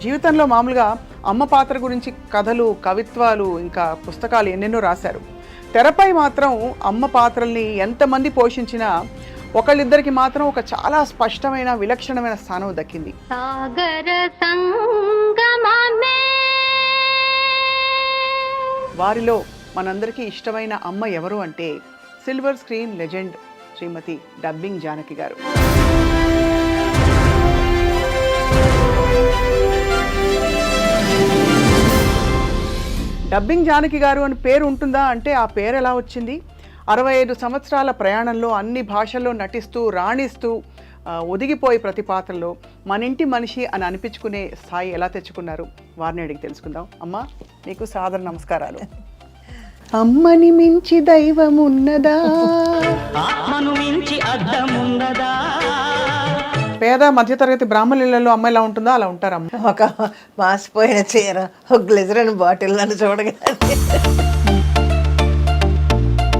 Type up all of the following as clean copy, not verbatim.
జీవితంలో మామూలుగా అమ్మ పాత్ర గురించి కథలు, కవిత్వాలు, ఇంకా పుస్తకాలు ఎన్నెన్నో రాశారు. తెరపై మాత్రం అమ్మ పాత్రల్ని ఎంతమంది పోషించినా ఒకళ్ళిద్దరికి మాత్రం ఒక చాలా స్పష్టమైన విలక్షణమైన స్థానం దక్కింది. సాగర సంగమమే. వారిలో మనందరికీ ఇష్టమైన అమ్మ ఎవరు అంటే సిల్వర్ స్క్రీన్ లెజెండ్ శ్రీమతి డబ్బింగ్ జానకి గారు. డబ్బింగ్ జానకి గారు అని పేరు ఉంటుందా అంటే ఆ పేరు ఎలా వచ్చింది? 65 సంవత్సరాల ప్రయాణంలో అన్ని భాషల్లో నటిస్తూ రాణిస్తూ ఒదిగిపోయి ప్రతి పాత్రలో మన ఇంటి మనిషి అని అనిపించుకునే స్థాయి ఎలా తెచ్చుకున్నారు? వారిని అడిగి తెలుసుకుందాం. అమ్మ, మీకు సాదర నమస్కారాలు. అమ్మని మించి దైవం ఉన్నదా, ఆత్మను మించి అద్దం ఉన్నదా? పేద మధ్యతరగతి బ్రాహ్మణులలో అమ్మ ఎలా ఉంటుందో అలా ఉంటారు అమ్మ. ఒక మాసిపోయిన చీర, ఒక గ్లిజరిన్ బాటిల్ నన్ను చూడగానే.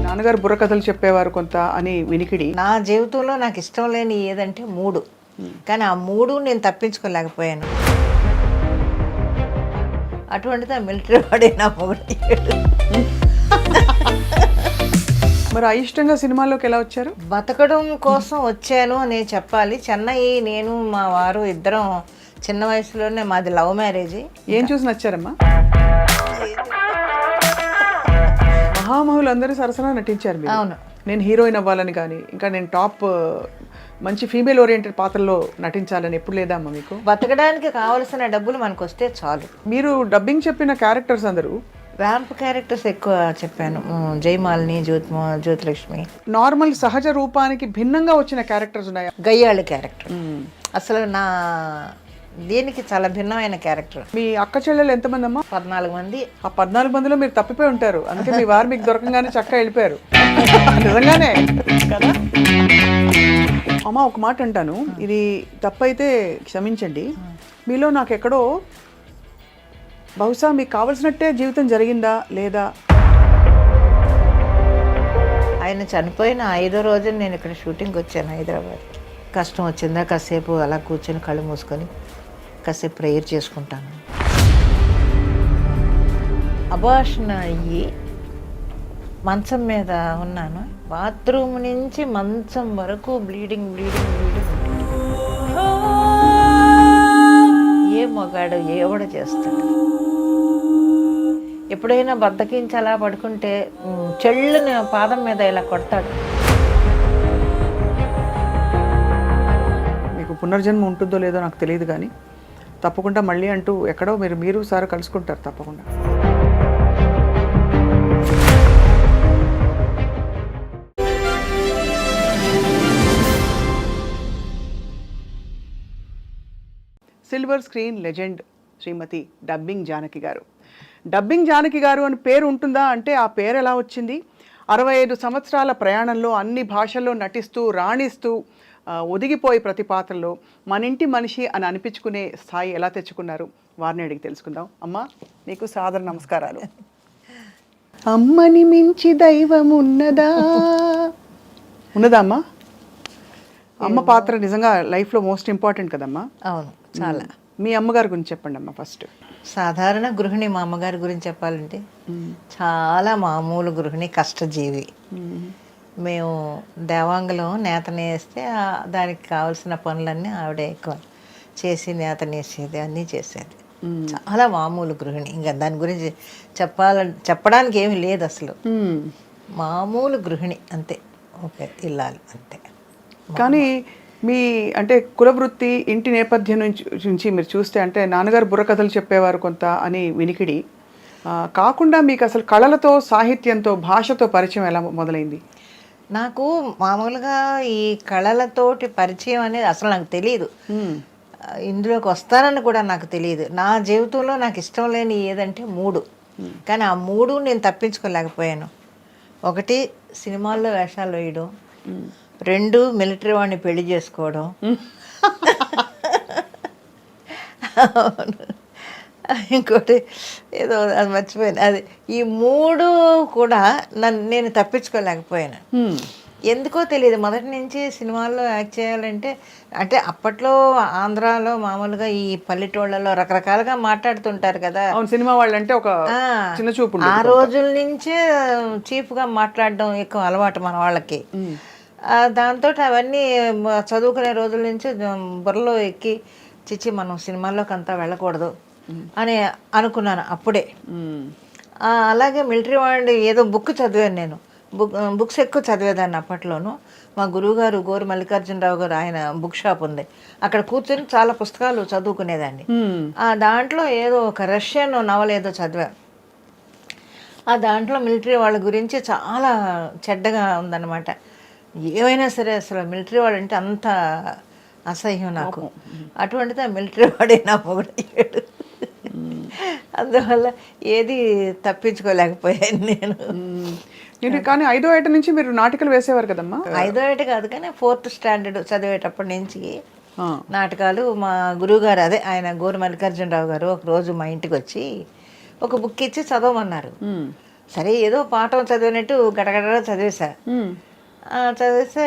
నాన్నగారు బుర్రకథలు చెప్పేవారు కొంత అని వినికిడి. నా జీవితంలో నాకు ఇష్టం లేని ఏదంటే 3, కానీ ఆ 3 నేను తప్పించుకోలేకపోయాను. అటువంటిది ఆ మిలిటరీ వాడే నా మొగుడు. మరి అయిష్టంగా సినిమాల్లోకి ఎలా వచ్చారు? బతకడం కోసం వచ్చాను అని చెప్పాలి. చెన్నై, నేను మా వారు ఇద్దరం చిన్న వయసులోనే, మాది లవ్ మ్యారేజ్. ఏం చూసి నచ్చారమ్మా? మహామహులు అందరూ సరసన నటించారు మీరు. అవును. నేను హీరోయిన్ అవ్వాలని కానీ, ఇంకా నేను టాప్ మంచి ఫీమేల్ ఓరియంటెడ్ పాత్రలో నటించాలని ఎప్పుడు లేదా అమ్మ మీకు? బతకడానికి కావలసిన డబ్బులు మనకు వస్తే చాలు. మీరు డబ్బింగ్ చెప్పిన క్యారెక్టర్స్ అందరూ ర్యాంప్ క్యారెక్టర్స్ ఎక్కువ చెప్పాను. జయమాలిని, జ్యోతిలక్ష్మి. నార్మల్ సహజ రూపానికి భిన్నంగా వచ్చిన క్యారెక్టర్స్ ఉన్నాయా? గయ్యాళి క్యారెక్టర్ అసలు నా దీనికి చాలా భిన్నమైన క్యారెక్టర్. మీ అక్క చెల్లెలు ఎంతమంది అమ్మా? 14 మంది. ఆ 14 మందిలో మీరు తప్పిపోయి ఉంటారు. అందుకే మీ వారు మీకు దొరకంగానే చక్కగా వెళ్ళిపోయారు. నిజంగానే కదా అమ్మ. ఒక మాట అంటాను, ఇది తప్పైతే క్షమించండి. మీలో నాకు ఎక్కడో బహుశా మీకు కావలసినట్టే జీవితం జరిగిందా లేదా? ఆయన చనిపోయిన 5వ రోజు నేను ఇక్కడ షూటింగ్కి వచ్చాను హైదరాబాద్. కష్టం వచ్చిందా కాసేపు అలా కూర్చొని కళ్ళు మూసుకొని కాసేపు ప్రేయర్ చేసుకుంటాను. అబార్షన్ అయ్యి మంచం మీద ఉన్నాను. బాత్రూమ్ నుంచి మంచం వరకు బ్లీడింగ్. ఏ మగాడు ఎవడ చేస్తాడు? ఎప్పుడైనా బద్దకించి అలా పడుకుంటే చెళ్ళుని పాదం మీద ఇలా కొడతాడు. మీకు పునర్జన్మ ఉంటుందో లేదో నాకు తెలియదు, కానీ తప్పకుండా మళ్ళీ అంటూ ఎక్కడో మీరు సార్ కలుసుకుంటారు తప్పకుండా. సిల్వర్ స్క్రీన్ లెజెండ్ శ్రీమతి డబ్బింగ్ జానకి గారు. డబ్బింగ్ జానకి గారు అని పేరు ఉంటుందా అంటే ఆ పేరు ఎలా వచ్చింది? 65 సంవత్సరాల ప్రయాణంలో అన్ని భాషల్లో నటిస్తూ రాణిస్తూ ఒదిగిపోయి ప్రతి పాత్రలో మన ఇంటి మనిషి అని అనిపించుకునే స్థాయి ఎలా తెచ్చుకున్నారు? వారిని అడిగి తెలుసుకుందాం. అమ్మ, మీకు సాదర నమస్కారాలు. అమ్మని మించి దైవం ఉన్నదా అమ్మా? అమ్మ పాత్ర నిజంగా లైఫ్లో మోస్ట్ ఇంపార్టెంట్ కదమ్మా. అవును, చాలా. మీ అమ్మగారి గురించి చెప్పండి అమ్మ ఫస్ట్. సాధారణ గృహిణి. మా అమ్మగారి గురించి చెప్పాలంటే చాలా మామూలు గృహిణి, కష్టజీవి. మేము దేవాంగలో నేత నేస్తే దానికి కావాల్సిన పనులన్నీ ఆవిడే ఎక్కువ చేసి నేత నేసేది, అన్నీ చేసేది. చాలా మామూలు గృహిణి. ఇంకా దాని గురించి చెప్పడానికి ఏమీ లేదు అసలు. మామూలు గృహిణి అంతే, ఓకే, ఇల్లాలి అంతే. కానీ మీ అంటే కులవృత్తి, ఇంటి నేపథ్యం నుంచి మీరు చూస్తే, అంటే నాన్నగారు బుర్రకథలు చెప్పేవారు కొంత అని వినికిడి కాకుండా మీకు అసలు కళలతో, సాహిత్యంతో, భాషతో పరిచయం ఎలా మొదలైంది? నాకు మామూలుగా ఈ కళలతోటి పరిచయం అనేది అసలు నాకు తెలియదు. ఇందులోకి వస్తానని కూడా నాకు తెలియదు. నా జీవితంలో నాకు ఇష్టం లేని ఏదంటే 3, కానీ ఆ 3 నేను తప్పించుకోలేకపోయాను. 1 సినిమాల్లో వేషాలు వేయడం, 2 మిలిటరీ వాడిని పెళ్లి చేసుకోవడం, ఇంకోటి ఏదో అది మర్చిపోయాను. అది ఈ 3 కూడా నేను తప్పించుకోలేకపోయాను. ఎందుకో తెలియదు మొదటి నుంచి సినిమాల్లో యాక్ట్ చేయాలంటే, అంటే అప్పట్లో ఆంధ్రాలో మామూలుగా ఈ పల్లెటూళ్ళలో రకరకాలుగా మాట్లాడుతుంటారు కదా. అవును, సినిమా వాళ్ళంటే ఒక ఆ, చిన్న చూపు ఆ రోజుల నుంచే చీప్గా మాట్లాడడం ఎక్కువ అలవాటు మన వాళ్ళకి. దాంతో అవన్నీ చదువుకునే రోజుల నుంచి బుర్రలో ఎక్కి చిచ్చి మనం సినిమాల్లోకి అంతా వెళ్ళకూడదు అని అనుకున్నాను అప్పుడే. అలాగే మిలిటరీ వాళ్ళు ఏదో బుక్ చదివాను నేను. బుక్స్ ఎక్కువ చదివేదాన్ని అప్పట్లోను. మా గురువుగారు గోరు మల్లికార్జునరావు గారు, ఆయన బుక్ షాప్ ఉంది, అక్కడ కూర్చొని చాలా పుస్తకాలు చదువుకునేదాన్ని. దాంట్లో ఏదో ఒక రష్యన్ నవల ఏదో చదివాను. దాంట్లో మిలిటరీ వాళ్ళ గురించి చాలా చెడ్డగా ఉందన్నమాట. ఏమైనా సరే అసలు మిలిటరీ వాళ్ళు అంటే అంత అసహ్యం నాకు. అటువంటిది ఆ మిలిటరీ వాడే నా మొగుడయ్యాడు. అందువల్ల ఏది తప్పించుకోలేకపోయాను నేను. కానీ 5వ ఏట నుంచి మీరు నాటికలు వేసేవారు కదమ్మా? 5వ ఏట కాదు కానీ 4th స్టాండర్డ్ చదివేటప్పటి నుంచి నాటకాలు. మా గురువుగారు, అదే ఆయన గోరు మల్లికార్జునరావు గారు, ఒక రోజు మా ఇంటికి వచ్చి ఒక బుక్ ఇచ్చి చదవమన్నారు. సరే ఏదో పాఠం చదివినట్టు గడగడ చదివేశా. చదివేస్తే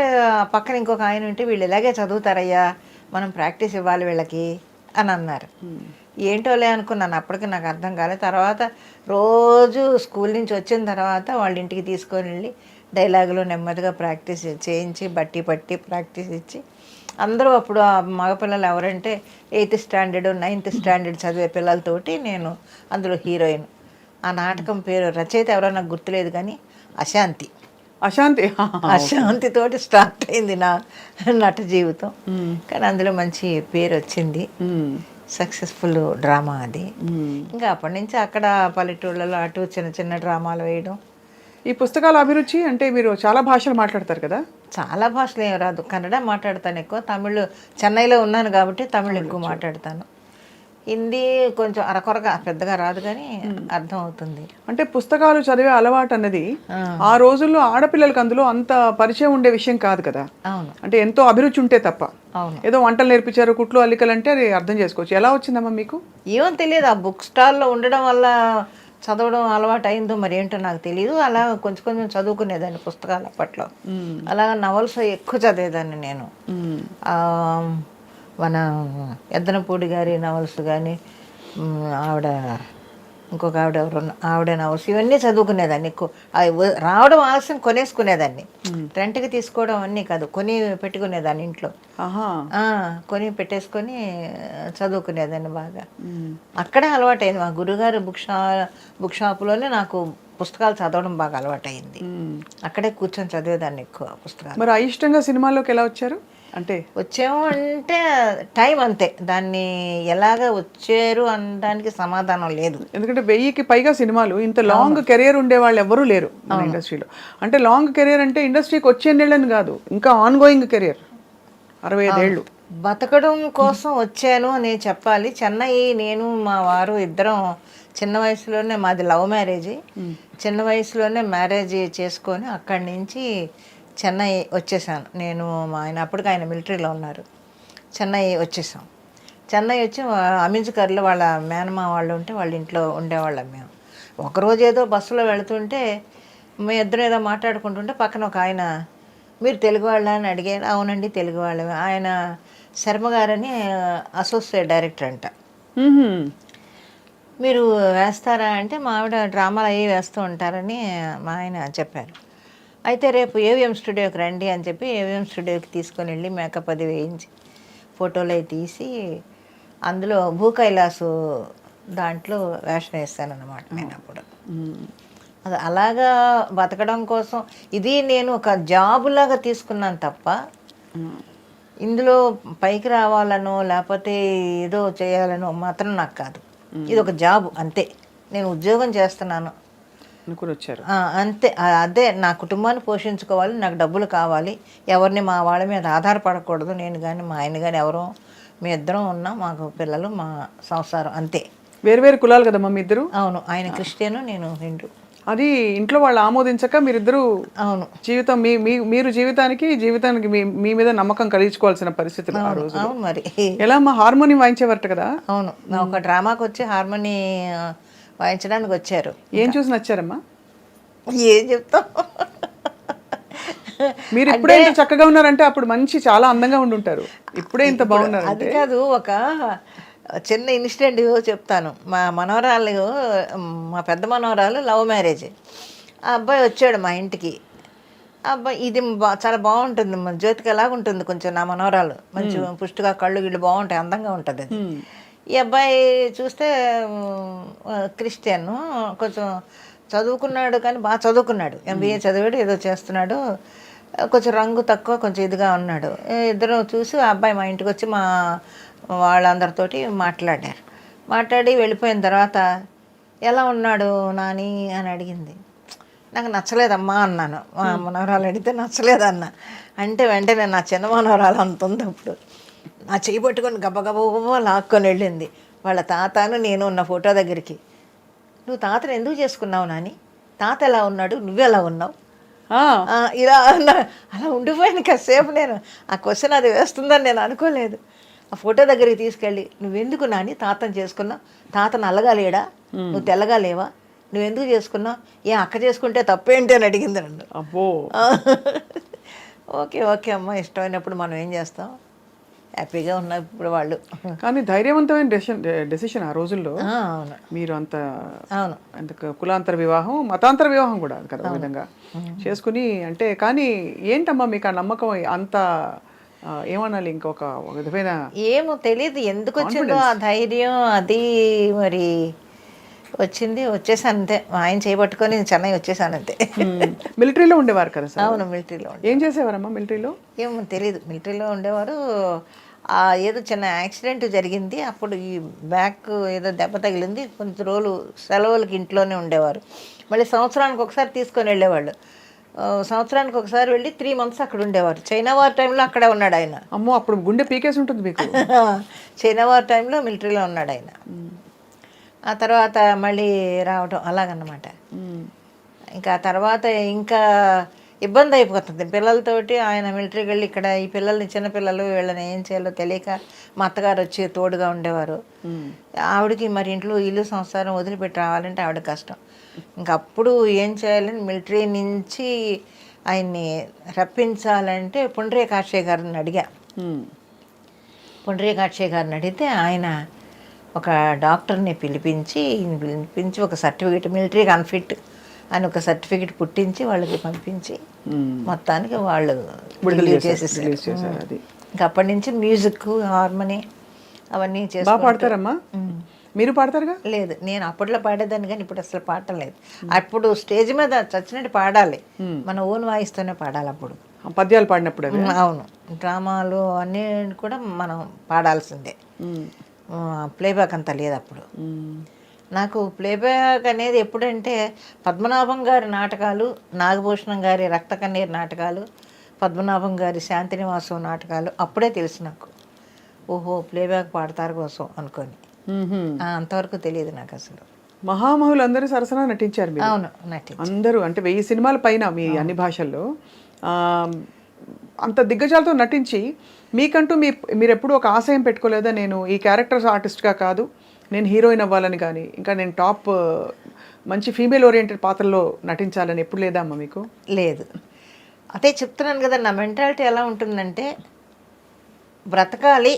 పక్కన ఇంకొక ఆయన ఉంటే, వీళ్ళు ఇలాగే చదువుతారయ్యా, మనం ప్రాక్టీస్ ఇవ్వాలి వీళ్ళకి అని అన్నారు. ఏంటోలే అనుకున్నాను. అప్పటికి నాకు అర్థం కాలేదు. తర్వాత రోజు స్కూల్ నుంచి వచ్చిన తర్వాత వాళ్ళ ఇంటికి తీసుకొని వెళ్ళి డైలాగులు నెమ్మదిగా ప్రాక్టీస్ చేయించి బట్టి పట్టి ప్రాక్టీస్ ఇచ్చి, అందరూ అప్పుడు ఆ మగపిల్లలు ఎవరంటే 8th స్టాండర్డ్ 9th స్టాండర్డ్ చదివే పిల్లలతోటి నేను అందులో హీరోయిన్. ఆ నాటకం పేరు రచయిత ఎవరో నాకు గుర్తులేదు కానీ అశాంతి. అశాంతితోటి స్టార్ట్ అయింది నా నట జీవితం. కానీ అందులో మంచి పేరు వచ్చింది, సక్సెస్ఫుల్ డ్రామా అది. ఇంకా అప్పటి నుంచి అక్కడ పల్లెటూళ్ళలో అటు చిన్న చిన్న డ్రామాలు వేయడం. ఈ పుస్తకాల అభిరుచి అంటే మీరు చాలా భాషలు మాట్లాడతారు కదా? చాలా భాషలు ఏం రాదు, కన్నడ మాట్లాడతాను ఎక్కువ. తమిళ్ చెన్నైలో ఉన్నాను కాబట్టి తమిళ్ ఎక్కువ మాట్లాడతాను. హిందీ కొంచెం అరకొరగా, పెద్దగా రాదు కానీ అర్థం అవుతుంది. అంటే పుస్తకాలు చదివే అలవాటు అన్నది ఆ రోజుల్లో ఆడపిల్లలకి అందులో అంత పరిచయం ఉండే విషయం కాదు కదా. అవును, అంటే ఎంతో అభిరుచి ఉంటే తప్ప. అవును, ఏదో వంటలు నేర్పించారు, కుట్లు అల్లికలు అంటే అది అర్థం చేసుకోవచ్చు. ఎలా వచ్చిందమ్మా మీకు? ఏమో తెలియదు, ఆ బుక్ స్టాల్లో ఉండడం వల్ల చదవడం అలవాటు అయిందో మరి ఏంటో నాకు తెలియదు. అలా కొంచెం కొంచెం చదువుకునేదాన్ని పుస్తకాలు అప్పట్లో. అలాగా నవల్స్ ఎక్కువ చదివేదాన్ని నేను. మన ఎద్దనపూడి గారి నవల్స్ కానీ, ఆవిడ ఇంకొక ఆవిడ ఎవరు, ఆవిడ నవల్స్, ఇవన్నీ చదువుకునేదాన్ని ఎక్కువ. అవి రావడం ఆలస్యం కొనేసుకునేదాన్ని. రెంట్కి తీసుకోవడం అన్నీ కాదు, కొని పెట్టుకునేదాన్ని ఇంట్లో. కొని పెట్టేసుకొని చదువుకునేదాన్ని బాగా. అక్కడే అలవాటైంది. మా గురుగారు బుక్ షాపులోనే నాకు పుస్తకాలు చదవడం బాగా అలవాటైంది. అక్కడే కూర్చొని చదివేదాన్ని ఎక్కువ పుస్తకాలు. మరి అయిష్టంగా సినిమాల్లోకి ఎలా వచ్చారు? అంటే వచ్చాము అంటే టైం అంతే, దాన్ని ఎలాగ వచ్చారు అనడానికి సమాధానం లేదు. ఎందుకంటే 1000కి పైగా సినిమాలు, ఇంత లాంగ్ కెరియర్ ఉండే వాళ్ళు ఎవరూ లేరు మన ఇండస్ట్రీలో. అంటే లాంగ్ కెరియర్ అంటే ఇండస్ట్రీకి వచ్చేళ్ళని కాదు, ఇంకా ఆన్ గోయింగ్ కెరియర్ 65 ఏళ్ళు. బతకడం కోసం వచ్చాను అని చెప్పాలి. చెన్నై, నేను మా వారు ఇద్దరం చిన్న వయసులోనే, మాది లవ్ మ్యారేజ్, చిన్న వయసులోనే మ్యారేజ్ చేసుకొని అక్కడి నుంచి చెన్నై వచ్చేసాను నేను. మా ఆయన అప్పటికి ఆయన మిలిటరీలో ఉన్నారు. చెన్నై వచ్చేసాం. చెన్నై వచ్చి అమించుకర్లో వాళ్ళ మేనమా వాళ్ళు ఉంటే వాళ్ళ ఇంట్లో ఉండేవాళ్ళం మేము. ఒకరోజు ఏదో బస్సులో వెళుతుంటే మేము ఇద్దరం ఏదో మాట్లాడుకుంటుంటే పక్కన ఒక ఆయన, మీరు తెలుగు వాళ్ళ అని అడిగారు. అవునండి తెలుగు వాళ్ళమే. ఆయన శర్మ గారని అసోసియేట్ డైరెక్టర్ అంట. మీరు వేస్తారా అంటే, మా ఆవిడ డ్రామాలు అవి వేస్తూ ఉంటారని మా ఆయన చెప్పారు. అయితే రేపు ఏవిఎం స్టూడియోకి రండి అని చెప్పి ఏవిఎం స్టూడియోకి తీసుకొని వెళ్ళి మేకప్ అది వేయించి ఫోటోలు అవి తీసి అందులో భూ కైలాసు దాంట్లో వేషం వేస్తాను అన్నమాట నేను అప్పుడు. అది అలాగా బతకడం కోసం ఇది నేను ఒక జాబులాగా తీసుకున్నాను తప్ప ఇందులో పైకి రావాలనో లేకపోతే ఏదో చేయాలనో మాత్రం నాకు కాదు. ఇది ఒక జాబ్ అంతే, నేను ఉద్యోగం చేస్తున్నాను అనుకుని వచ్చారు అంతే. అదే నా కుటుంబాన్ని పోషించుకోవాలి, నాకు డబ్బులు కావాలి, ఎవరిని మా వాళ్ళ మీద ఆధారపడకూడదు. నేను కానీ మా ఆయన కానీ ఎవరో, మీ ఇద్దరం ఉన్నాం, మాకు పిల్లలు, మా సంసారం అంతే. వేరు కులాలు కదమ్మా మీ ఇద్దరు? అవును, ఆయన క్రిస్టియను, నేను హిందూ. అది ఇంట్లో వాళ్ళు ఆమోదించక మీరిద్దరు అవును జీవితం మీరు జీవితానికి మీ మీద నమ్మకం కలిగించుకోవాల్సిన పరిస్థితులు ఆ రోజు. అవును, మరి ఎలా అమ్మా హార్మోని వాయించేవారట కదా? అవును, ఒక డ్రామాకి వచ్చి హార్మోని వాయించడానికి వచ్చారు. ఏం చూసి నచ్చారమ్మా? ఏం చెప్తాం, మీరు ఇప్పుడే ఇంత చక్కగా ఉన్నారంటే అప్పుడు మంచి చాలా అందంగా ఉండి ఉంటారు. ఇప్పుడే ఇంత బాగున్నారు. అది కాదు, ఒక చిన్న ఇన్సిడెంట్ చెప్తాను. మా మనవరాలు, మా పెద్ద మనవరాలు లవ్ మ్యారేజ్. ఆ అబ్బాయి వచ్చాడు మా ఇంటికి. ఆ అబ్బాయి ఇది చాలా బాగుంటుంది, మన జ్యోతిక ఎలాగ ఉంటుంది కొంచెం నా మనవరాలు, మంచి పుష్టిగా కళ్ళు గిళ్ళు బాగుంటాయి, అందంగా ఉంటుంది అది. ఈ అబ్బాయి చూస్తే క్రిస్టియన్, కొంచెం చదువుకున్నాడు కానీ బాగా చదువుకున్నాడు, ఎంబీఏ చదివాడు, ఏదో చేస్తున్నాడు, కొంచెం రంగు తక్కువ, కొంచెం ఇదిగా ఉన్నాడు. ఇద్దరు చూసి ఆ అబ్బాయి మా ఇంటికి వచ్చి మా వాళ్ళందరితోటి మాట్లాడి వెళ్ళిపోయిన తర్వాత ఎలా ఉన్నాడు నాని అని అడిగింది. నాకు నచ్చలేదమ్మా అన్నాను. మా మనవరాలు అడిగితే నచ్చలేదన్న అంటే వెంటనే నా చిన్న మనవరాలు అంత ఉంది అప్పుడు నా చేయి పట్టుకొని గబగబా లాక్కొని వెళ్ళింది వాళ్ళ తాతను నేను ఉన్న ఫోటో దగ్గరికి. నువ్వు తాతను ఎందుకు చేసుకున్నావు నాని? తాత ఎలా ఉన్నాడు, నువ్వెలా ఉన్నావు? ఇలా అలా ఉండిపోయాను కాసేపు. నేను ఆ క్వశ్చన్ అది వేస్తుందని నేను అనుకోలేదు. ఆ ఫోటో దగ్గరికి తీసుకెళ్ళి, నువ్వెందుకు నాని తాతను చేసుకున్నావు? తాత నల్లగా లేడా, నువ్వు తెల్లగా లేవా, నువ్వెందుకు చేసుకున్నావు? ఏ అక్క చేసుకుంటే తప్పేంటి అని అడిగింది నన్ను. అబ్బో. ఓకే ఓకే అమ్మ, ఇష్టమైనప్పుడు మనం ఏం చేస్తాం, హ్యాపీగా ఉన్నారు ఇప్పుడు వాళ్ళు. కానీ ధైర్యవంతమైన డెసిషన్ ఆ రోజుల్లో. అవును, మీరు అంత అవును, అంత కులాంతర వివాహం, మతాంతర వివాహం కూడా కదా ఆ విధంగా చేసుకుని. అంటే కానీ ఏంటమ్మా మీకు ఆ నమ్మకం అంత ఏమనాలి, ఇంకొక విధమైన ఏమో తెలియదు ఎందుకు వచ్చిందో ఆ ధైర్యం అది. మరి వచ్చేసాను అంతే. ఆయన చేయబట్టుకొని చెన్నై వచ్చేసాను అంతే. మిలిటరీలో ఉండేవారు కదా సార్? అవును, మిలిటరీలో. ఏం చేసేవారమ్మా మిలిటరీలో? ఏమో తెలియదు, మిలిటరీలో ఉండేవారు. ఏదో చిన్న యాక్సిడెంట్ జరిగింది, అప్పుడు ఈ బ్యాక్ ఏదో దెబ్బ తగిలింది, కొంచెం రోజులు సెలవులకి ఇంట్లోనే ఉండేవారు. మళ్ళీ సంవత్సరానికి ఒకసారి తీసుకొని వెళ్ళేవాళ్ళు. సంవత్సరానికి ఒకసారి వెళ్ళి 3 months అక్కడ ఉండేవారు. చైనా వార్ టైంలో అక్కడే ఉన్నాడు ఆయన. అమ్మో, అప్పుడు గుండె పీకేసి ఉంటుంది మీకు. చైనా వార్ టైంలో మిలిటరీలో ఉన్నాడు ఆయన. ఆ తర్వాత మళ్ళీ రావటం అలాగన్నమాట. ఇంకా తర్వాత ఇంకా ఇబ్బంది అయిపోతుంది పిల్లలతోటి. ఆయన మిలిటరీకి వెళ్ళి ఇక్కడ ఈ పిల్లల్ని, చిన్నపిల్లలు, వీళ్ళని ఏం చేయాలో తెలియక మా అత్తగారు వచ్చి తోడుగా ఉండేవారు. ఆవిడకి మరి ఇంట్లో ఇల్లు సంసారం వదిలిపెట్టి రావాలంటే ఆవిడ కష్టం. ఇంకప్పుడు ఏం చేయాలని మిలిటరీ నుంచి ఆయన్ని రప్పించాలంటే పుండ్రేకాక్షయ్య గారిని అడిగా. పుండ్రేకాక్షయ్య గారిని అడిగితే ఆయన ఒక డాక్టర్ని పిలిపించి ఒక సర్టిఫికేట్, మిలిటరీకి అన్ఫిట్ అని ఒక సర్టిఫికేట్ పుట్టించి వాళ్ళకి పంపించి మొత్తానికి వాళ్ళు రిలీవ్ చేసేసారు. ఇంకా అప్పటి నుంచి మ్యూజిక్, హార్మోని అవన్నీ చేసి. బాగా పాడతారమ్మా? మీరు పాడతారుగా? లేదు, నేను అప్పట్లో పాడేదాన్ని కానీ ఇప్పుడు అసలు పాడటం లేదు. అప్పుడు స్టేజ్ మీద చచ్చినట్టు పాడాలి, మన ఓన్ వాయిస్తోనే పాడాలి. అప్పుడు పద్యాలు పాడినప్పుడు? అవును, డ్రామాలు అన్నీ కూడా మనం పాడాల్సిందే, ప్లేబ్యాక్ అంతా లేదు అప్పుడు. నాకు ప్లేబ్యాక్ అనేది ఎప్పుడంటే పద్మనాభం గారి నాటకాలు, నాగభూషణం గారి రక్త కన్నీరు నాటకాలు, పద్మనాభం గారి శాంతినివాసం నాటకాలు అప్పుడే తెలుసు నాకు. ఓహో, ప్లేబ్యాక్ పాడతారు కోసం అనుకొని. అంతవరకు తెలియదు నాకు అసలు. మహామహులు అందరూ సరసన నటించారు మీరు? అవును, నటించారు అందరూ. అంటే 1000 సినిమాల పైన మీ అన్ని భాషల్లో అంత దిగ్గజాలతో నటించి మీకంటూ మీరు ఎప్పుడూ ఒక ఆశయం పెట్టుకోలేదా, నేను ఈ క్యారెక్టర్స్ ఆర్టిస్ట్గా కాదు, నేను హీరోయిన్ అవ్వాలని కానీ, ఇంకా నేను టాప్ మంచి ఫీమేల్ ఓరియంటెడ్ పాత్రలో నటించాలని ఎప్పుడు లేదా అమ్మ మీకు? లేదు, అదే చెప్తున్నాను కదా, నా మెంటాలిటీ ఎలా ఉంటుందంటే బ్రతకాలి,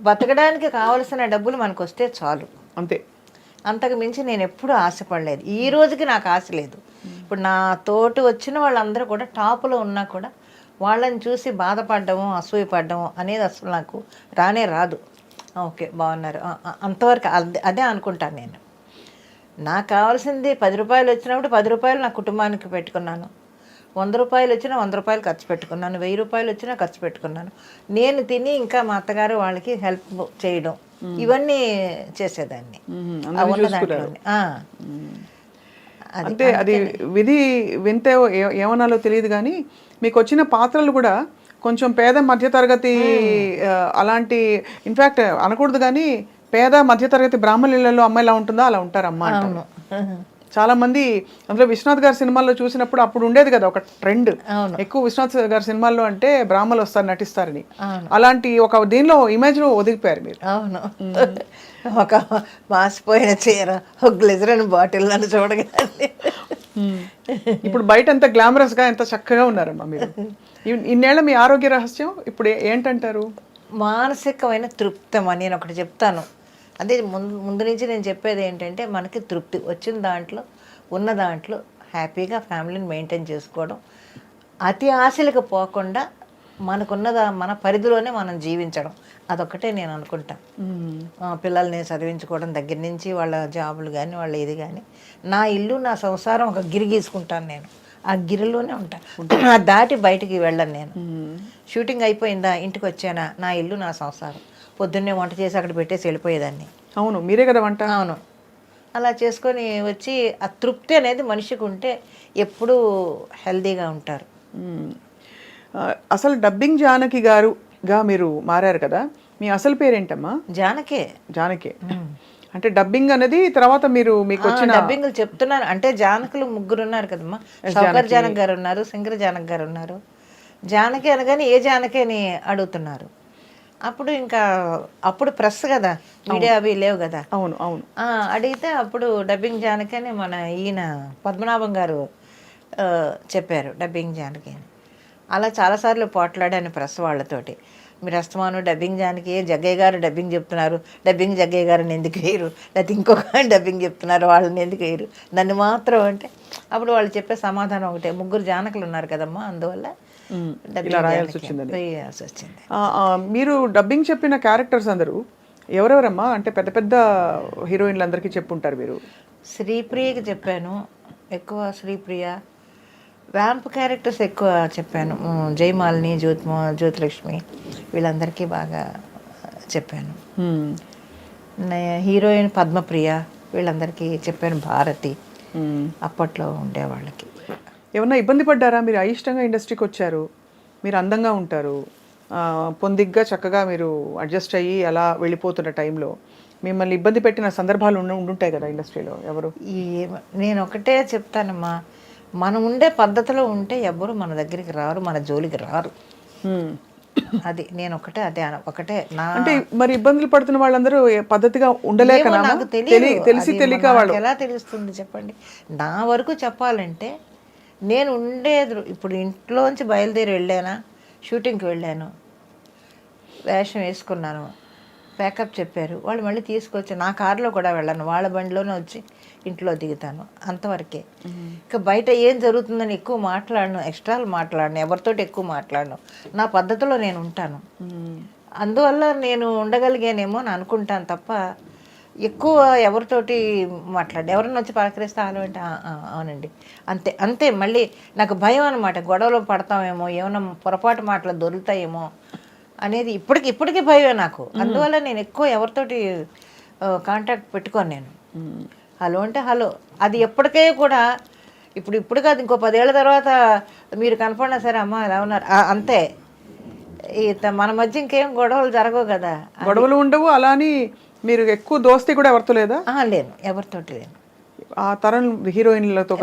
బతకడానికి కావలసిన డబ్బులు మనకు వస్తే చాలు, అంతే. అంతకు మించి నేను ఎప్పుడూ ఆశపడలేదు. ఈ రోజుకి నాకు ఆశ లేదు. ఇప్పుడు నా తోటి వచ్చిన వాళ్ళందరూ కూడా టాపులో ఉన్నా కూడా వాళ్ళని చూసి బాధపడ్డము, అసూయపడ్డము అనేది అసలు నాకు రానే రాదు. ఓకే, బాగున్నారు అంతవరకు అదే అనుకుంటాను నేను. నాకు కావాల్సింది 10 రూపాయలు వచ్చినప్పుడు 10 రూపాయలు నా కుటుంబానికి పెట్టుకున్నాను, 100 రూపాయలు వచ్చినా 100 రూపాయలు ఖర్చు పెట్టుకున్నాను, 1000 రూపాయలు వచ్చినా ఖర్చు పెట్టుకున్నాను. నేను తిని ఇంకా మా అత్తగారు వాళ్ళకి హెల్ప్ చేయడం ఇవన్నీ చేసేదాన్ని. అంటే అది విధి వింతే ఏమనాలో తెలియదు కానీ మీకు వచ్చిన పాత్రలు కూడా కొంచెం పేద మధ్యతరగతి అలాంటి, ఇన్ఫ్యాక్ట్ అనకూడదు కానీ పేద మధ్యతరగతి బ్రాహ్మణ ఇళ్లలో అమ్మాయి ఎలా ఉంటుందో అలా ఉంటారు అమ్మ అంటారు. చాలా మంది అందులో విశ్వనాథ్ గారి సినిమాల్లో చూసినప్పుడు అప్పుడు ఉండేది కదా ఒక ట్రెండ్, అవును. ఎక్కువ విశ్వనాథ్ గారి సినిమాల్లో అంటే బ్రాహ్మలు వస్తారు నటిస్తారని. అవును. అలాంటి ఒక దీనిలో ఇమేజ్లో ఒదిగిపోయారు మీరు. అవును. ఒక మాసిపోయిన చీర, ఒక గ్లిజరిన్ బాటిల్ నన్ను చూడగానే ఇప్పుడు బయట ఎంత గ్లామరస్గా ఎంత చక్కగా ఉన్నారమ్మా మీరు. ఇన్నేళ్ల మీ ఆరోగ్య రహస్యం ఇప్పుడు ఏంటంటారు? మానసికమైన తృప్తమా నేను ఒకటి చెప్తాను. అదే ముందు నుంచి నేను చెప్పేది ఏంటంటే, మనకి తృప్తి వచ్చిన దాంట్లో, ఉన్న దాంట్లో హ్యాపీగా ఫ్యామిలీని మెయింటైన్ చేసుకోవడం, అతి ఆశలకు పోకుండా మనకున్నదా మన పరిధిలోనే మనం జీవించడం, అదొక్కటే నేను అనుకుంటా. పిల్లల్ని చదివించుకోవడం దగ్గర నుంచి వాళ్ళ జాబులు కానీ వాళ్ళ ఇది కానీ, నా ఇల్లు నా సంసారం ఒక గిరి గీసుకుంటాను నేను, ఆ గిరిలోనే ఉంటాను, దాటి బయటికి వెళ్ళను నేను. షూటింగ్ అయిపోయిందా, ఇంటికి వచ్చానా, నా ఇల్లు నా సంసారం, పొద్దున్నే వంట చేసి అక్కడ పెట్టేసి వెళ్ళిపోయేదాన్ని. అవును, మీరే కదా వంట. అవును, అలా చేసుకొని వచ్చి ఆ తృప్తి అనేది మనిషికి ఉంటే ఎప్పుడూ హెల్తీగా ఉంటారు. అసలు డబ్బింగ్ జానకి గారుగా మీరు మారారు కదా, మీ అసలు పేరేంటమ్మా? జానకే. జానకే అంటే డబ్బింగ్ అనేది తర్వాత మీరు మీకు వచ్చిన డబ్బింగ్లు చెప్తున్నాను అంటే, జానకులు ముగ్గురు ఉన్నారు కదమ్మా. సౌకర్ జానక్ గారు ఉన్నారు, శంకర జానక్ గారు ఉన్నారు. జానకి అనగానే ఏ జానకి అని అడుగుతున్నారు. అప్పుడు ఇంకా అప్పుడు ప్రెస్ కదా, మీడియా అవి లేవు కదా. అవును అవును. అడిగితే అప్పుడు డబ్బింగ్ జానకి అని మన ఈయన పద్మనాభం గారు చెప్పారు, డబ్బింగ్ జానకి అని. అలా చాలాసార్లు పోట్లాడాను ప్రెస్ వాళ్ళతోటి. మీరు అస్తమాను డబ్బింగ్ జానకి, జగ్గయ్య గారు డబ్బింగ్ చెప్తున్నారు, డబ్బింగ్ జగ్గయ్య గారిని ఎందుకు వేయరు, లేకపోతే ఇంకొక డబ్బింగ్ చెప్తున్నారు వాళ్ళని ఎందుకు వేయరు, నన్ను మాత్రం అంటే, అప్పుడు వాళ్ళు చెప్పే సమాధానం ఒకటే, ముగ్గురు జానకులు ఉన్నారు కదమ్మా, అందువల్ల ఇలా రాయాల్సి వచ్చింది. వచ్చింది. మీరు డబ్బింగ్ చెప్పిన క్యారెక్టర్స్ అందరూ ఎవరెవరమ్మా? అంటే పెద్ద పెద్ద హీరోయిన్లు అందరికీ చెప్పుంటారు మీరు. శ్రీప్రియకి చెప్పాను ఎక్కువ, శ్రీప్రియ. వ్యాంప్ క్యారెక్టర్స్ ఎక్కువ చెప్పాను, జయమాలిని, జ్యోతిలక్ష్మి, వీళ్ళందరికీ బాగా చెప్పాను. హీరోయిన్ పద్మప్రియ, వీళ్ళందరికీ చెప్పాను. భారతి అప్పట్లో ఉండేవాళ్ళకి. ఏమన్నా ఇబ్బంది పడ్డారా? మీరు అయిష్టంగా ఇండస్ట్రీకి వచ్చారు, మీరు అందంగా ఉంటారు, పొందిగ్గా చక్కగా మీరు అడ్జస్ట్ అయ్యి అలా వెళ్ళిపోతున్న టైంలో మిమ్మల్ని ఇబ్బంది పెట్టిన సందర్భాలు ఉండుంటాయి కదా ఇండస్ట్రీలో ఎవరు? నేను ఒకటే చెప్తానమ్మా, మనం ఉండే పద్ధతిలో ఉంటే ఎవ్వరు మన దగ్గరికి రారు, మన జోలికి రారు. అది నేను ఒకటే, అదే ఒకటే నా. అంటే మరి ఇబ్బందులు పడుతున్న వాళ్ళందరూ పద్ధతిగా ఉండలేక నాకు తెలిసి తెలియక వాళ్ళు ఎలా తెలుస్తుంది చెప్పండి. నా వరకు చెప్పాలంటే, నేను ఉండేది ఇప్పుడు ఇంట్లోంచి బయలుదేరి వెళ్ళానా, షూటింగ్కి వెళ్ళాను, వేషం వేసుకున్నాను, ప్యాకప్ చెప్పారు, వాళ్ళు మళ్ళీ తీసుకొచ్చి నా కారులో కూడా వెళ్ళాను, వాళ్ళ బండిలోనే వచ్చి ఇంట్లో దిగుతాను, అంతవరకే. ఇంకా బయట ఏం జరుగుతుందని ఎక్కువ మాట్లాడను, ఎక్స్ట్రాలు మాట్లాడను, ఎవరితోటి ఎక్కువ మాట్లాడను, నా పద్ధతిలో నేను ఉంటాను. అందువల్ల నేను ఉండగలిగానేమో అని అనుకుంటాను తప్ప, ఎక్కువ ఎవరితోటి మాట్లాడు, ఎవరన్నా వచ్చి పలకరిస్తే ఆలో అంటే అవునండి అంతే అంతే. మళ్ళీ నాకు భయం అనమాట, గొడవలో పడతామేమో, ఏమైనా పొరపాటు మాటలు దొరుకుతాయేమో అనేది ఇప్పటికీ భయమే నాకు. అందువల్ల నేను ఎక్కువ ఎవరితోటి కాంటాక్ట్ పెట్టుకోను నేను. హలో అంటే హలో, అది ఎప్పటికే కూడా ఇప్పుడు కాదు, ఇంకో 10 ఏళ్ళ తర్వాత మీరు కనపడినా సరే, అమ్మ ఎలా ఉన్నారు అంతే. మన మధ్య ఇంకేం గొడవలు జరగవు కదా. గొడవలు ఉండవు. అలాని మీరు ఎక్కువ దోస్తీ కూడా ఎవరితో లేదా? లేను, ఎవరితోటి లేను. ఆ తరం హీరోయిన్లతో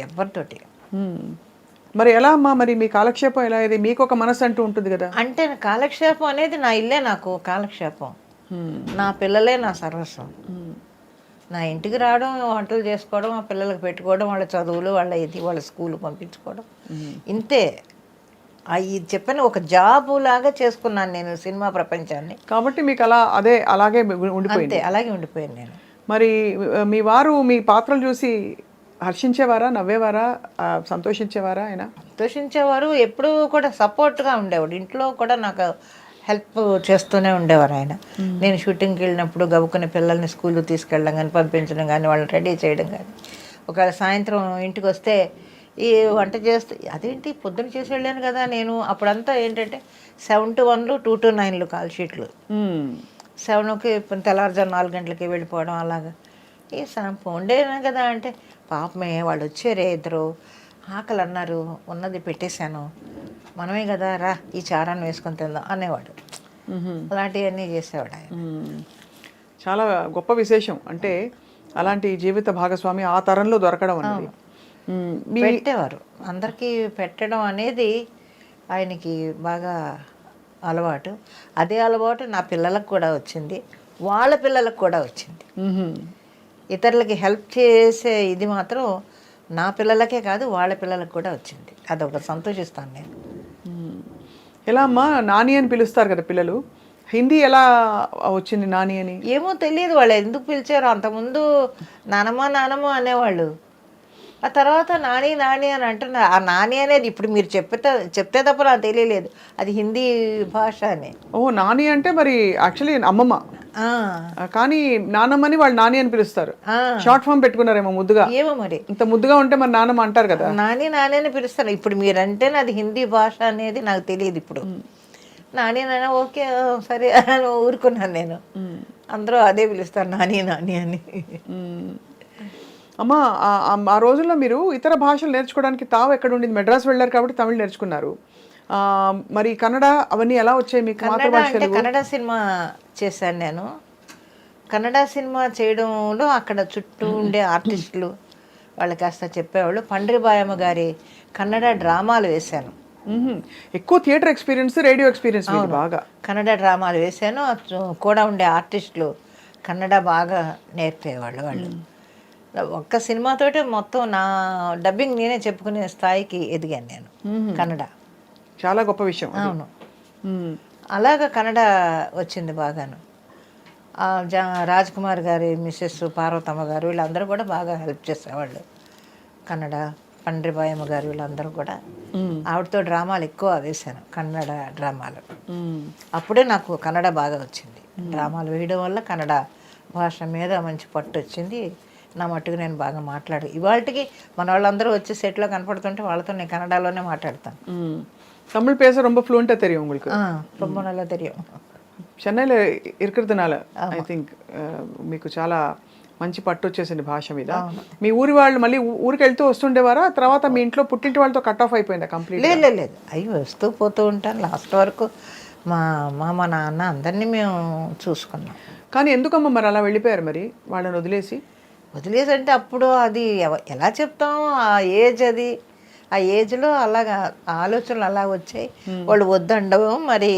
ఎవరితోటి. మరి ఎలా అమ్మా, మరి మీ కాలక్షేపం ఎలా? ఇది మీకు ఒక మనసు అంటూ ఉంటుంది కదా. అంటే కాలక్షేపం అనేది నా ఇల్లే నాకు కాలక్షేపం, నా పిల్లలే నా సర్వస్వం. నా ఇంటికి రావడం, వంటలు చేసుకోవడం, ఆ పిల్లలకు పెట్టుకోవడం, వాళ్ళ చదువులు, వాళ్ళ స్కూల్ పంపించుకోవడం, ఇంతే. ఇది చెప్పని ఒక జాబు లాగా చేసుకున్నాను నేను సినిమా ప్రపంచాన్ని. కాబట్టి మీకు అలాగే ఉండిపోయింది. అలాగే ఉండిపోయాను నేను. మరి మీ వారు మీ పాత్రలు చూసి హర్షించేవారా, నవ్వేవారా, సంతోషించేవారా? ఆయన సంతోషించేవారు, ఎప్పుడూ కూడా సపోర్ట్గా ఉండేవాడు. ఇంట్లో కూడా నాకు హెల్ప్ చేస్తూనే ఉండేవారు ఆయన. నేను షూటింగ్కి వెళ్ళినప్పుడు గబుక్కుని పిల్లల్ని స్కూల్కి తీసుకెళ్ళడం కానీ, పంపించడం కానీ, వాళ్ళని రెడీ చేయడం కానీ, ఒకవేళ సాయంత్రం ఇంటికి వస్తే ఈ వంట చేస్తే, అదేంటి పొద్దున్న చేసి వెళ్ళాను కదా నేను. అప్పుడంతా ఏంటంటే 7 to 1, 2 to 9 కాల్ షీట్లు. 7కి తెల్లవారుజాము 4 గంటలకి వెళ్ళిపోవడం, అలాగా. ఈ ఉండేనా కదా అంటే, పాపమే వాళ్ళు వచ్చారే ఇద్దరు, ఆకలి అన్నారు, ఉన్నది పెట్టేశాను, మనమే కదా రా ఈ చారాన్ని వేసుకొని తిందాం అనేవాడు. అలాంటివన్నీ చేసేవాడు ఆయన. చాలా గొప్ప విశేషం. అంటే అలాంటి జీవిత భాగస్వామి ఆ తరంలో దొరకడం అన్నది. పెట్టేవారు అందరికీ పెట్టడం అనేది ఆయనకి బాగా అలవాటు. అదే అలవాటు నా పిల్లలకు కూడా వచ్చింది, వాళ్ళ పిల్లలకు కూడా వచ్చింది. ఇతరులకి హెల్ప్ చేసే ఇది మాత్రం నా పిల్లలకే కాదు వాళ్ళ పిల్లలకు కూడా వచ్చింది. అదొక సంతోషిస్తాను నేను. ఎలా అమ్మా నాని అని పిలుస్తారు కదా పిల్లలు, హిందీ ఎలా వచ్చింది నాని అని? ఏమో తెలియదు వాళ్ళు ఎందుకు పిలిచారో. అంతకుముందు నానమ్మ నానమ్మ అనేవాళ్ళు, ఆ తర్వాత నాని నాని అని అంటున్నారు. ఆ నాని అనేది ఇప్పుడు మీరు చెప్తే తప్ప నాకు తెలియలేదు అది హిందీ భాష అని. ఓ నాని అంటే మరి యాక్చువల్లీ అమ్మమ్మ, కానీ నానమ్మని వాళ్ళు నాని అని పిలుస్తారు. షార్ట్ ఫామ్ పెట్టుకున్నారేమో ముద్దుగా. ఏమో మరి ఇంత ముద్దుగా ఉంటే మరి నానమ్మ అంటారు కదా. నాని నాని అని పిలుస్తారు. ఇప్పుడు మీరంటే అది హిందీ భాష అనేది నాకు తెలియదు. ఇప్పుడు నాని నాని ఓకే సరే అని ఊరుకున్నాను నేను. అందరూ అదే పిలుస్తారు నాని నాని అని. అమ్మ ఆ రోజుల్లో మీరు ఇతర భాషలు నేర్చుకోవడానికి తావు ఎక్కడ ఉండింది? మెడ్రాస్ వెళ్ళారు కాబట్టి తమిళ్ నేర్చుకున్నారు, మరి కన్నడ అవన్నీ ఎలా వచ్చాయి మీకు? అంటే కన్నడ సినిమా చేశాను నేను. కన్నడ సినిమా చేయడంలో అక్కడ చుట్టూ ఉండే ఆర్టిస్టులు వాళ్ళు కాస్త చెప్పేవాళ్ళు. పండ్రిబాయమ్మ గారి కన్నడ డ్రామాలు వేశాను. ఎక్కువ థియేటర్ ఎక్స్పీరియన్స్, రేడియో ఎక్స్పీరియన్స్ బాగా. కన్నడ డ్రామాలు వేశాను. కూడా ఉండే ఆర్టిస్టులు కన్నడ బాగా నేర్పేవాళ్ళు. వాళ్ళు ఒక్క సినిమాతోటే మొత్తం నా డబ్బింగ్ నేనే చెప్పుకునే స్థాయికి ఎదిగాను నేను. కన్నడ చాలా గొప్ప విషయం. అవును, అలాగా కన్నడ వచ్చింది బాగాను. రాజ్ కుమార్ గారి మిస్సెస్ పార్వతమ్మ గారు వీళ్ళందరూ కూడా బాగా హెల్ప్ చేసేవాళ్ళు. కన్నడ పండ్రిబాయమ్మ గారు వీళ్ళందరూ కూడా ఆవిడతో డ్రామాలు ఎక్కువ వేశాను, కన్నడ డ్రామాలు. అప్పుడే నాకు కన్నడ బాగా వచ్చింది. డ్రామాలు వేయడం వల్ల కన్నడ భాష మీద మంచి పట్టు వచ్చింది. నా మట్టుకు నేను బాగా మాట్లాడు. ఇవాళకి మన వాళ్ళందరూ వచ్చి సెట్లో కనపడుతుంటే వాళ్ళతో నేను కన్నడలోనే మాట్లాడతాను. தமிழ் பேச ரொம்ப ஃப்ளூயண்டா தெரியும் உங்களுக்கு? ரொம்ப நல்லா தெரியும். చెన్నైలో ఇరుకుతునాల ఐ థింక్ మీకు చాలా మంచి పట్టు వచ్చేసింది భాష మీద. మీ ఊరి వాళ్ళు మళ్ళీ ఊరికి వెళ్తూ వస్తుండేవారా? తర్వాత మీ ఇంట్లో పుట్టింటి వాళ్ళతో కట్ ఆఫ్ అయిపోయిందా కంప్లీట్? లేదు అయ్యి వస్తూ పోతూ ఉంటాను. లాస్ట్ వరకు మా నాన్న అందరినీ మేము చూసుకున్నాం. కానీ ఎందుకమ్మా మరి అలా వెళ్ళిపోయారు మరి వాళ్ళని వదిలేసి? అంటే అప్పుడు అది ఎలా చెప్తాం, ఆ ఏజ్ అది, ఆ ఏజ్లో అలాగా ఆలోచనలు అలా వచ్చాయి. వాళ్ళు వద్దండవు, మరి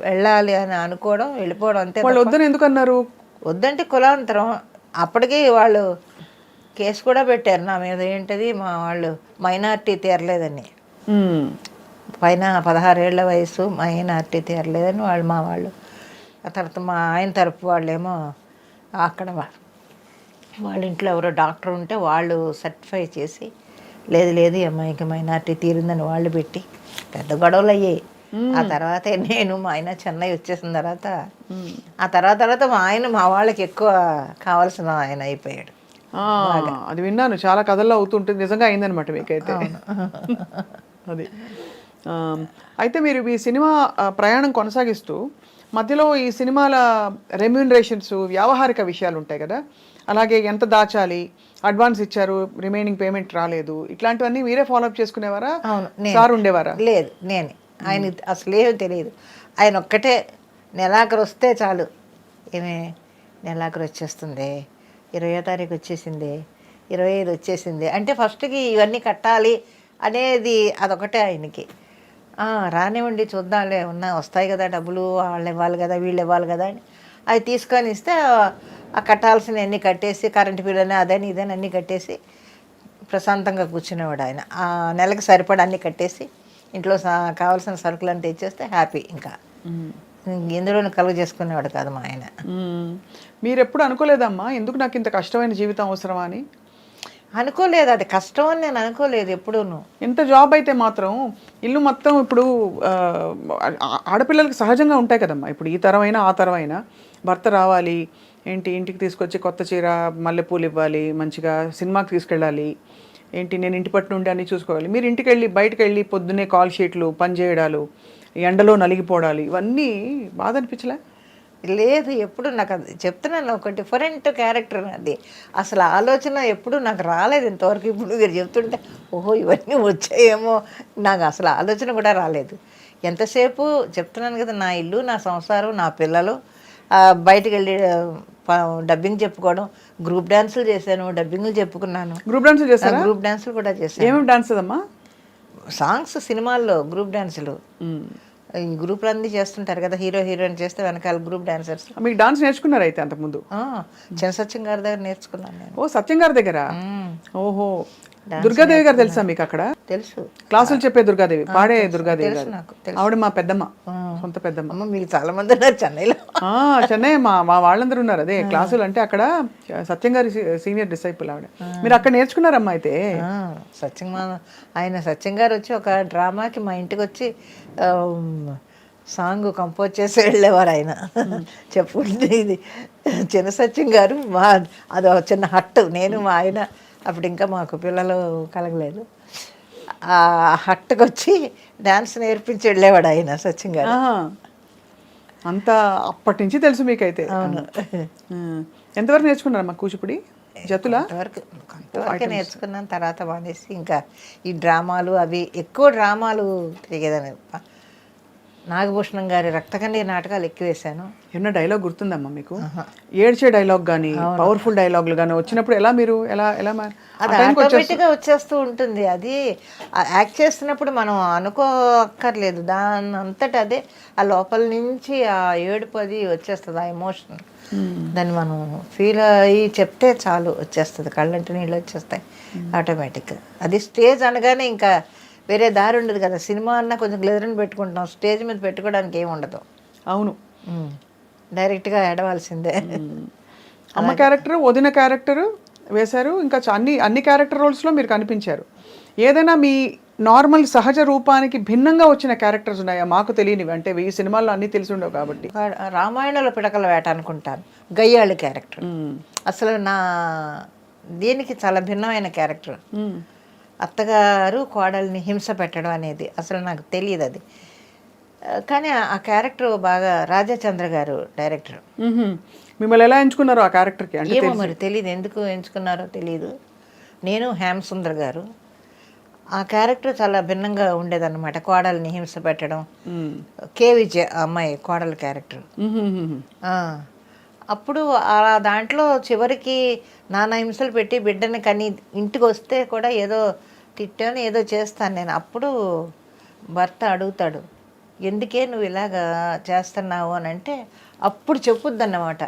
వెళ్ళాలి అని అనుకోవడం, వెళ్ళిపోవడం అంతే. వాళ్ళు వద్దని ఎందుకు అన్నారు? వద్దంటే కులాంతరం. అప్పటికి వాళ్ళు కేసు కూడా పెట్టారు నా మీద. ఏంటది, మా వాళ్ళు మైనార్టీ తీరలేదని, పైన 16 ఏళ్ల వయసు మైనార్టీ తీరలేదని మా వాళ్ళు. ఆ తర్వాత మా ఆయన తరపు వాళ్ళేమో అక్కడ వాళ్ళ ఇంట్లో ఎవరో డాక్టర్ ఉంటే వాళ్ళు సర్టిఫై చేసి లేదు ఈ అమ్మాయికి మైనార్టీ తీరిందని వాళ్ళు పెట్టి పెద్ద గొడవలు అయ్యాయి. ఆ తర్వాత నేను మా ఆయన చెన్నై వచ్చేసిన తర్వాత మా వాళ్ళకి ఎక్కువ కావాల్సిన ఆయన అయిపోయాడు. అది విన్నాను, చాలా కథల్లో అవుతుంటుంది. నిజంగా అయిందనమాట మీకైతే అది. అయితే మీరు ఈ సినిమా ప్రయాణం కొనసాగిస్తూ మధ్యలో ఈ సినిమాల రెమ్యూనరేషన్స్, వ్యావహారిక విషయాలు ఉంటాయి కదా, అలాగే ఎంత దాచాలి, అడ్వాన్స్ ఇచ్చారు రిమైనింగ్ పేమెంట్ రాలేదు, ఇట్లాంటివన్నీ మీరే ఫాలోఅప్ చేసుకునేవారా? సార్ ఉండేవారా? లేదు, నేను ఆయన అసలేమీ తెలియదు. ఆయన ఒక్కటే నెలాఖరు వస్తే చాలు, ఏమే నెలాఖరు వచ్చేస్తుంది, 20వ తారీఖు వచ్చేసింది, 25 వచ్చేసింది అంటే ఫస్ట్కి ఇవన్నీ కట్టాలి అనేది అదొకటే ఆయనకి. రానివ్వండి చూద్దాంలే, వస్తాయి కదా డబ్బులు, వాళ్ళు ఇవ్వాలి కదా వీళ్ళు ఇవ్వాలి కదా అని అవి తీసుకొని ఇస్తే ఆ కట్టాల్సిన అన్నీ కట్టేసి, కరెంటు బిల్లు అని అదని ఇదని అన్నీ కట్టేసి ప్రశాంతంగా కూర్చునేవాడు ఆయన. ఆ నెలకి సరిపడా అన్నీ కట్టేసి ఇంట్లో కావాల్సిన సరుకులను తెచ్చేస్తే హ్యాపీ. ఇంకా ఇందులోనే కలుగు చేసుకునేవాడు కాదు మా ఆయన. మీరు ఎప్పుడు అనుకోలేదమ్మా ఎందుకు నాకు ఇంత కష్టమైన జీవితం అవసరమా అని? అనుకోలేదు, అది కష్టం అని నేను అనుకోలేదు ఎప్పుడూను. ఎంత జాబ్ అయితే మాత్రం ఇల్లు మొత్తం ఇప్పుడు ఆడపిల్లలకి సహజంగా ఉంటాయి కదమ్మా. ఇప్పుడు ఈ తరమైనా ఆ తరమైనా భర్త రావాలి, ఏంటి ఇంటికి తీసుకొచ్చి కొత్త చీర మల్లెపూలు ఇవ్వాలి, మంచిగా సినిమాకి తీసుకెళ్ళాలి, ఏంటి నేను ఇంటి పట్టు నుండి అన్నీ చూసుకోవాలి. మీరు ఇంటికి వెళ్ళి బయటకు వెళ్ళి పొద్దున్నే కాల్ షీట్లు పని చేయడాలు, ఎండలో నలిగిపోవడాలు, ఇవన్నీ బాధ అనిపించలే? లేదు, ఎప్పుడు నాకు అది చెప్తున్నాను, ఒక డిఫరెంట్ క్యారెక్టర్ అది. అసలు ఆలోచన ఎప్పుడు నాకు రాలేదు ఇంతవరకు. ఇప్పుడు మీరు చెప్తుంటే ఓహో ఇవన్నీ వచ్చాయేమో, నాకు అసలు ఆలోచన కూడా రాలేదు. ఎంతసేపు చెప్తున్నాను కదా, నా ఇల్లు, నా సంసారం, నా పిల్లలు, బయటకు వెళ్ళి డబ్బింగ్ చెప్పుకోవడం, గ్రూప్ డాన్సులు చేశాను, డబ్బింగ్లు చెప్పుకున్నాను. గ్రూప్ డాన్స్ చేస్తారా? గ్రూప్ డాన్సులు కూడా చేశాను. ఏమేమి డాన్స్ అమ్మా? సాంగ్స్, సినిమాల్లో గ్రూప్ డాన్సులు. ఈ గ్రూప్లు అన్నీ చేస్తుంటారు కదా, హీరో హీరోయిన్ చేస్తే వెనకాల గ్రూప్ డాన్సర్స్. మీకు డాన్స్ నేర్చుకున్నారు అయితే అంతకుముందు? చిన్న సత్యం గారి దగ్గర నేర్చుకున్నాను నేను. ఓ, సత్యం గారి దగ్గర. ఓహో, దుర్గాదేవి గారు తెలుసా మీకు అక్కడ? తెలుసు. క్లాసులు చెప్పే దుర్గాదేవి, పాడే దుర్గాదేవి గారు. నాకు తెలుసు. ఆవిడ మా పెద్దమ్మ, సొంత పెద్దమ్మ. అమ్మ, మీకు చాలా మంది ఉన్నారు చెన్నైలో. చెన్నై మా మా వాళ్ళందరూ ఉన్నారు. అదే క్లాసులు అంటే అక్కడ సత్యం గారి సీనియర్ డిసైపుల్ ఆవిడ. మీరు అక్కడ నేర్చుకున్నారమ్మా అయితే? సత్యం గారు వచ్చి ఒక డ్రామాకి మా ఇంటికి వచ్చి సాంగ్ కంపోజ్ చేసి వెళ్ళేవారు ఆయన. చెప్పుకుంటే ఇది చిన్న సత్యం గారు అది ఒక చిన్న హట్టు. నేను మా ఆయన అప్పుడు ఇంకా మాకు పిల్లలు కలగలేదు. ఆ హట్టుకు వచ్చి డాన్స్ నేర్పించి వెళ్ళేవాడు ఆయన సత్యం గారు. అంతా అప్పటి నుంచి తెలుసు మీకైతే. ఎంతవరకు నేర్చుకున్నారమ్మా కూచిపూడి? జతుల కొంతవరకు నేర్చుకున్నాను, తర్వాత మానేసి ఇంకా ఈ డ్రామాలు అవి ఎక్కువ డ్రామాలు తిరిగేదాన్ని. నాగభూషణం గారి రక్తకన్నీరు నాటకాలు ఎక్కువ వేశాను. ఏమన్నా డైలాగ్ గుర్తుందమ్మా మీకు? ఏడ్చే డైలాగ్ కానీ పవర్ఫుల్ డైలాగులు కానీ వచ్చినప్పుడు ఎలా మీరు ఎలా ఎలా అది ఆటోమేటిక్గా వచ్చేస్తూ ఉంటుంది. అది యాక్ట్ చేస్తున్నప్పుడు మనం అనుకోక్కర్లేదు, దాని అంతటా అదే ఆ లోపల నుంచి ఆ ఏడుపు అది వచ్చేస్తుంది, ఆ ఎమోషన్. దాన్ని మనం ఫీల్ అయ్యి చెప్తే చాలు వచ్చేస్తుంది, కళ్ళంటి నీళ్ళు వచ్చేస్తాయి ఆటోమేటిక్గా. అది స్టేజ్ అనగానే ఇంకా వేరే దారి ఉండదు కదా. సినిమా అన్నా కొంచెం గ్లెజర్ని పెట్టుకుంటాం, స్టేజ్ మీద పెట్టుకోవడానికి ఏమి ఉండదు. అవును, డైరెక్ట్గా ఏడవలసిందే. అమ్మ క్యారెక్టర్, వదిన క్యారెక్టర్ వేశారు, ఇంకా అన్ని క్యారెక్టర్ రోల్స్లో మీరు కనిపించారు. ఏదైనా మీ నార్మల్ సహజ రూపానికి భిన్నంగా వచ్చిన క్యారెక్టర్స్ ఉన్నాయా? మాకు తెలియనివి, అంటే ఈ సినిమాల్లో అన్నీ తెలిసి ఉండవు కాబట్టి. రామాయణంలో పిడకల వేట అనుకుంటాను, గయ్యాళి క్యారెక్టర్. అసలు దీనికి చాలా భిన్నమైన క్యారెక్టర్. అత్తగారు కోడల్ని హింస పెట్టడం అనేది అసలు నాకు తెలియదు అది. కానీ ఆ క్యారెక్టర్ బాగా రాజాచంద్ర గారు డైరెక్టర్. మిమ్మల్ని ఎలా ఎంచుకున్నారో ఆ క్యారెక్టర్కి? ఏమో మరి తెలియదు, ఎందుకు ఎంచుకున్నారో తెలియదు. నేను హేమసుందర్ గారు ఆ క్యారెక్టర్ చాలా భిన్నంగా ఉండేదన్నమాట. కోడల్ని హింస పెట్టడం. కే విజయ అమ్మాయి కోడల క్యారెక్టర్. అప్పుడు దాంట్లో చివరికి నానా హింసలు పెట్టి బిడ్డని కని ఇంటికి వస్తే కూడా ఏదో తిట్టాను, ఏదో చేస్తాను నేను. అప్పుడు భర్త అడుగుతాడు, ఎందుకే నువ్వు ఇలాగా చేస్తున్నావు అని అంటే అప్పుడు చెప్పుద్దన్నమాట.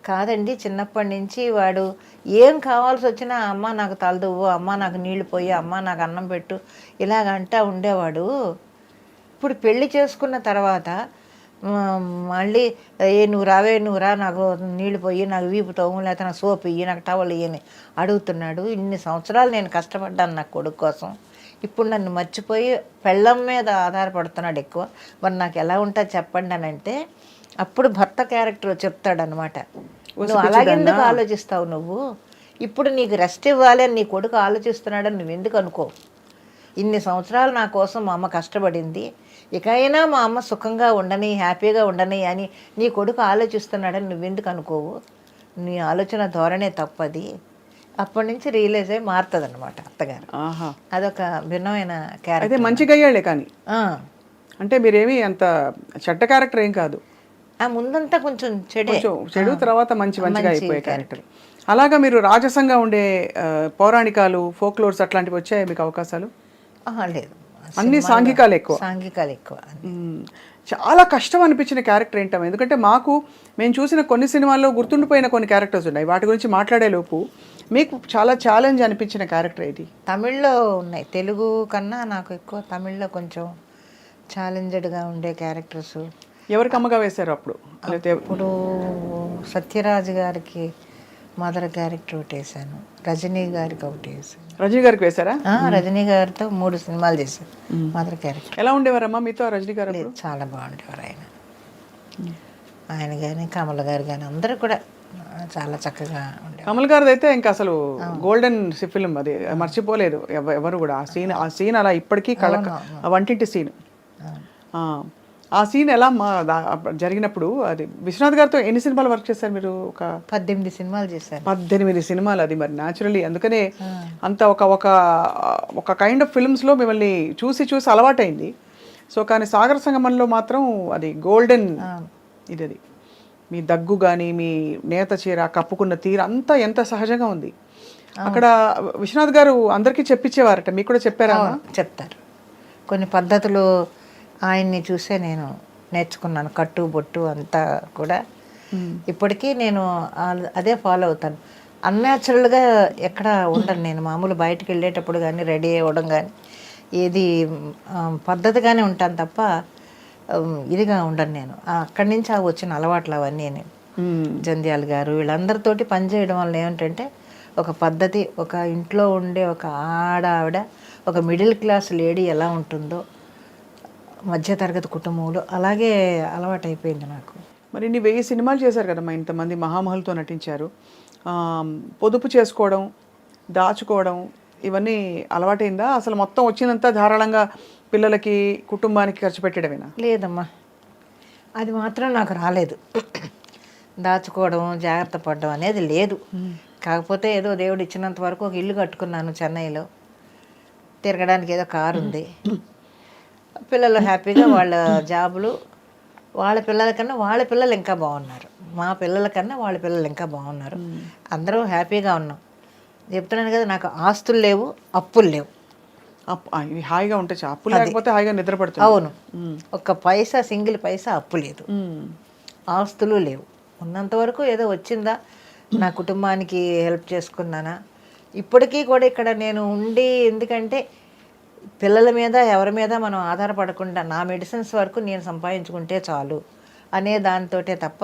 కాదండి, చిన్నప్పటి నుంచి వాడు ఏం కావాల్సి వచ్చినా అమ్మ నాకు తలదువ్వు, అమ్మ నాకు నీళ్లు పోయి, అమ్మ నాకు అన్నం పెట్టు ఇలాగంటా ఉండేవాడు. ఇప్పుడు పెళ్లి చేసుకున్న తర్వాత మళ్ళీ నువ్వు రా నాకు నీళ్ళు పోయి, నాకు వీపు తవ్వు, లేకపోతే నాకు సోపు ఇయ్యి, నాకు టవల్ ఇయ్యని అడుగుతున్నాడు. ఇన్ని సంవత్సరాలు నేను కష్టపడ్డాను నా కొడుకు కోసం, ఇప్పుడు నన్ను మర్చిపోయి పెళ్ళం మీద ఆధారపడుతున్నాడు ఎక్కువ. మరి నాకు ఎలా ఉంటుంది చెప్పండి అని అంటే అప్పుడు భర్త క్యారెక్టర్ చెప్తాడనమాట, నువ్వు అలాగెందుకు ఆలోచిస్తావు, నువ్వు ఇప్పుడు నీకు రెస్ట్ ఇవ్వాలి అని నీ కొడుకు ఆలోచిస్తున్నాడని నువ్వు ఎందుకు అనుకో. ఇన్ని సంవత్సరాలు నా కోసం మా అమ్మ కష్టపడింది, ఇకైనా మా అమ్మ సుఖంగా ఉండని, హ్యాపీగా ఉండని అని నీ కొడుకు ఆలోచిస్తున్నాడని నువ్వెందుకు అనుకోవు. నీ ఆలోచన ధోరణే తప్పది. అప్పటి నుంచి రియలైజ్ అయ్యి మారుతుంది అనమాట అత్తగారు. అదొక భిన్నమైన క్యారెక్టర్. అయితే మంచిగా అయ్యాడే కానీ, అంటే మీరేమి అంత చెడ్డ క్యారెక్టర్ ఏం కాదు. ముందంతా కొంచెం చెడు, తర్వాత మంచిగా అయిపోయే క్యారెక్టర్. అలాగా మీరు రాజసంగా ఉండే పౌరాణికాలు, ఫోక్లోర్స్ అట్లాంటివి వచ్చాయి మీకు అవకాశాలు? లేదు, అన్ని సాంఘికాలు ఎక్కువ. చాలా కష్టం అనిపించిన క్యారెక్టర్ ఏంటమ్మా? ఎందుకంటే మేము చూసిన కొన్ని సినిమాల్లో గుర్తుండిపోయిన కొన్ని క్యారెక్టర్స్ ఉన్నాయి, వాటి గురించి మాట్లాడే లోపు మీకు చాలా ఛాలెంజ్ అనిపించిన క్యారెక్టర్ ఏది? తమిళ్లో ఉన్నాయి, తెలుగు కన్నా నాకు ఎక్కువ తమిళ్లో కొంచెం ఛాలెంజ్డ్గా ఉండే క్యారెక్టర్స్. ఎవరికి అమ్మగా వేశారు అప్పుడు? ఇప్పుడు సత్యరాజ్ గారికి మదర్ క్యారెక్టర్ ఒకటి వేసాను, రజనీ గారికి ఒకటి వేసాను. రజనీ గారికి వేశారా? రజనీ గారితో 3 సినిమాలు చేశాను మదర్ క్యారెక్టర్. ఎలా ఉండేవారమ్మా మీతో రజనీ గారు? చాలా బాగుండేవారు ఆయన కానీ కమల్ గారు కానీ అందరూ కూడా చాలా చక్కగా ఉండేవారు. కమల్ గారిది అయితే ఇంకా అసలు గోల్డెన్ ఫిల్మ్, అది మర్చిపోలేదు ఎవరు కూడా. ఆ సీన్ అలా ఇప్పటికీ వంటింటి సీన్, ఆ సీన్ ఎలా జరిగినప్పుడు. అది విశ్వనాథ్ గారితో ఎన్ని సినిమాలు వర్క్ చేశారు మీరు? ఒక 18 సినిమాలు చేశారు. 18 సినిమాలు. అది మరి న్యాచురలీ అందుకనే అంత ఒక కైండ్ ఆఫ్ ఫిల్మ్స్లో మిమ్మల్ని చూసి అలవాటైంది. సో కానీ సాగర సంగమంలో మాత్రం అది గోల్డెన్ ఇది. మీ దగ్గు కానీ మీ నేత చీర కప్పుకున్న తీరు అంతా ఎంత సహజంగా ఉంది. అక్కడ విశ్వనాథ్ గారు అందరికీ చెప్పించేవారట, మీకు కూడా చెప్పారా? చెప్తారు. కొన్ని పద్ధతులు ఆయన్ని చూసే నేను నేర్చుకున్నాను. కట్టు బొట్టు అంతా కూడా ఇప్పటికీ నేను అదే ఫాలో అవుతాను. అన్యాచురల్గా ఎక్కడ ఉండను నేను. మామూలు బయటకు వెళ్ళేటప్పుడు కానీ రెడీ అవ్వడం కానీ ఏది పద్ధతిగానే ఉంటాను తప్ప ఇదిగా ఉండను నేను. అక్కడి నుంచి వచ్చిన అలవాట్లు అవన్నీ నేను. జంధ్యాల గారు వీళ్ళందరితోటి పనిచేయడం వల్ల ఏమిటంటే ఒక పద్ధతి, ఒక ఇంట్లో ఉండే ఒక ఆవిడ, ఒక మిడిల్ క్లాస్ లేడీ ఎలా ఉంటుందో మధ్యతరగతి కుటుంబంలో అలాగే అలవాటైపోయింది నాకు. మరి ఇన్ని 1000 సినిమాలు చేశారు కదమ్మా, ఇంతమంది మహామహులతో నటించారు. పొదుపు చేసుకోవడం, దాచుకోవడం ఇవన్నీ అలవాటైందా? అసలు మొత్తం వచ్చినంత ధారాళంగా పిల్లలకి కుటుంబానికి ఖర్చు పెట్టడమేనా? లేదమ్మా, అది మాత్రం నాకు రాలేదు. దాచుకోవడం, జాగ్రత్త పడడం అనేది లేదు. కాకపోతే ఏదో దేవుడు ఇచ్చినంత వరకు ఒక ఇల్లు కట్టుకున్నాను చెన్నైలో. తిరగడానికి ఏదో కారు ఉంది. పిల్లలు హ్యాపీగా వాళ్ళ జాబులు, వాళ్ళ పిల్లల కన్నా వాళ్ళ పిల్లలు ఇంకా బాగున్నారు. మా పిల్లల కన్నా వాళ్ళ పిల్లలు ఇంకా బాగున్నారు. అందరూ హ్యాపీగా ఉన్నాం. చెప్తున్నాను కదా, నాకు ఆస్తులు లేవు, అప్పులు లేవు. ఇవి హాయిగా ఉంటాయి. అప్పులు లేకపోతే హాయిగా నిద్రపడుతుంది. అవును, ఒక్క పైసా, సింగిల్ పైసా అప్పు లేదు, ఆస్తులు లేవు. ఉన్నంత వరకు ఏదో వచ్చిందా, నా కుటుంబానికి హెల్ప్ చేసుకున్నానా. ఇప్పటికీ కూడా ఇక్కడ నేను ఉండి, ఎందుకంటే పిల్లల మీద ఎవరి మీద మనం ఆధారపడకుండా నా మెడిసిన్స్ వరకు నేను సంపాదించుకుంటే చాలు అనే దానితోటే తప్ప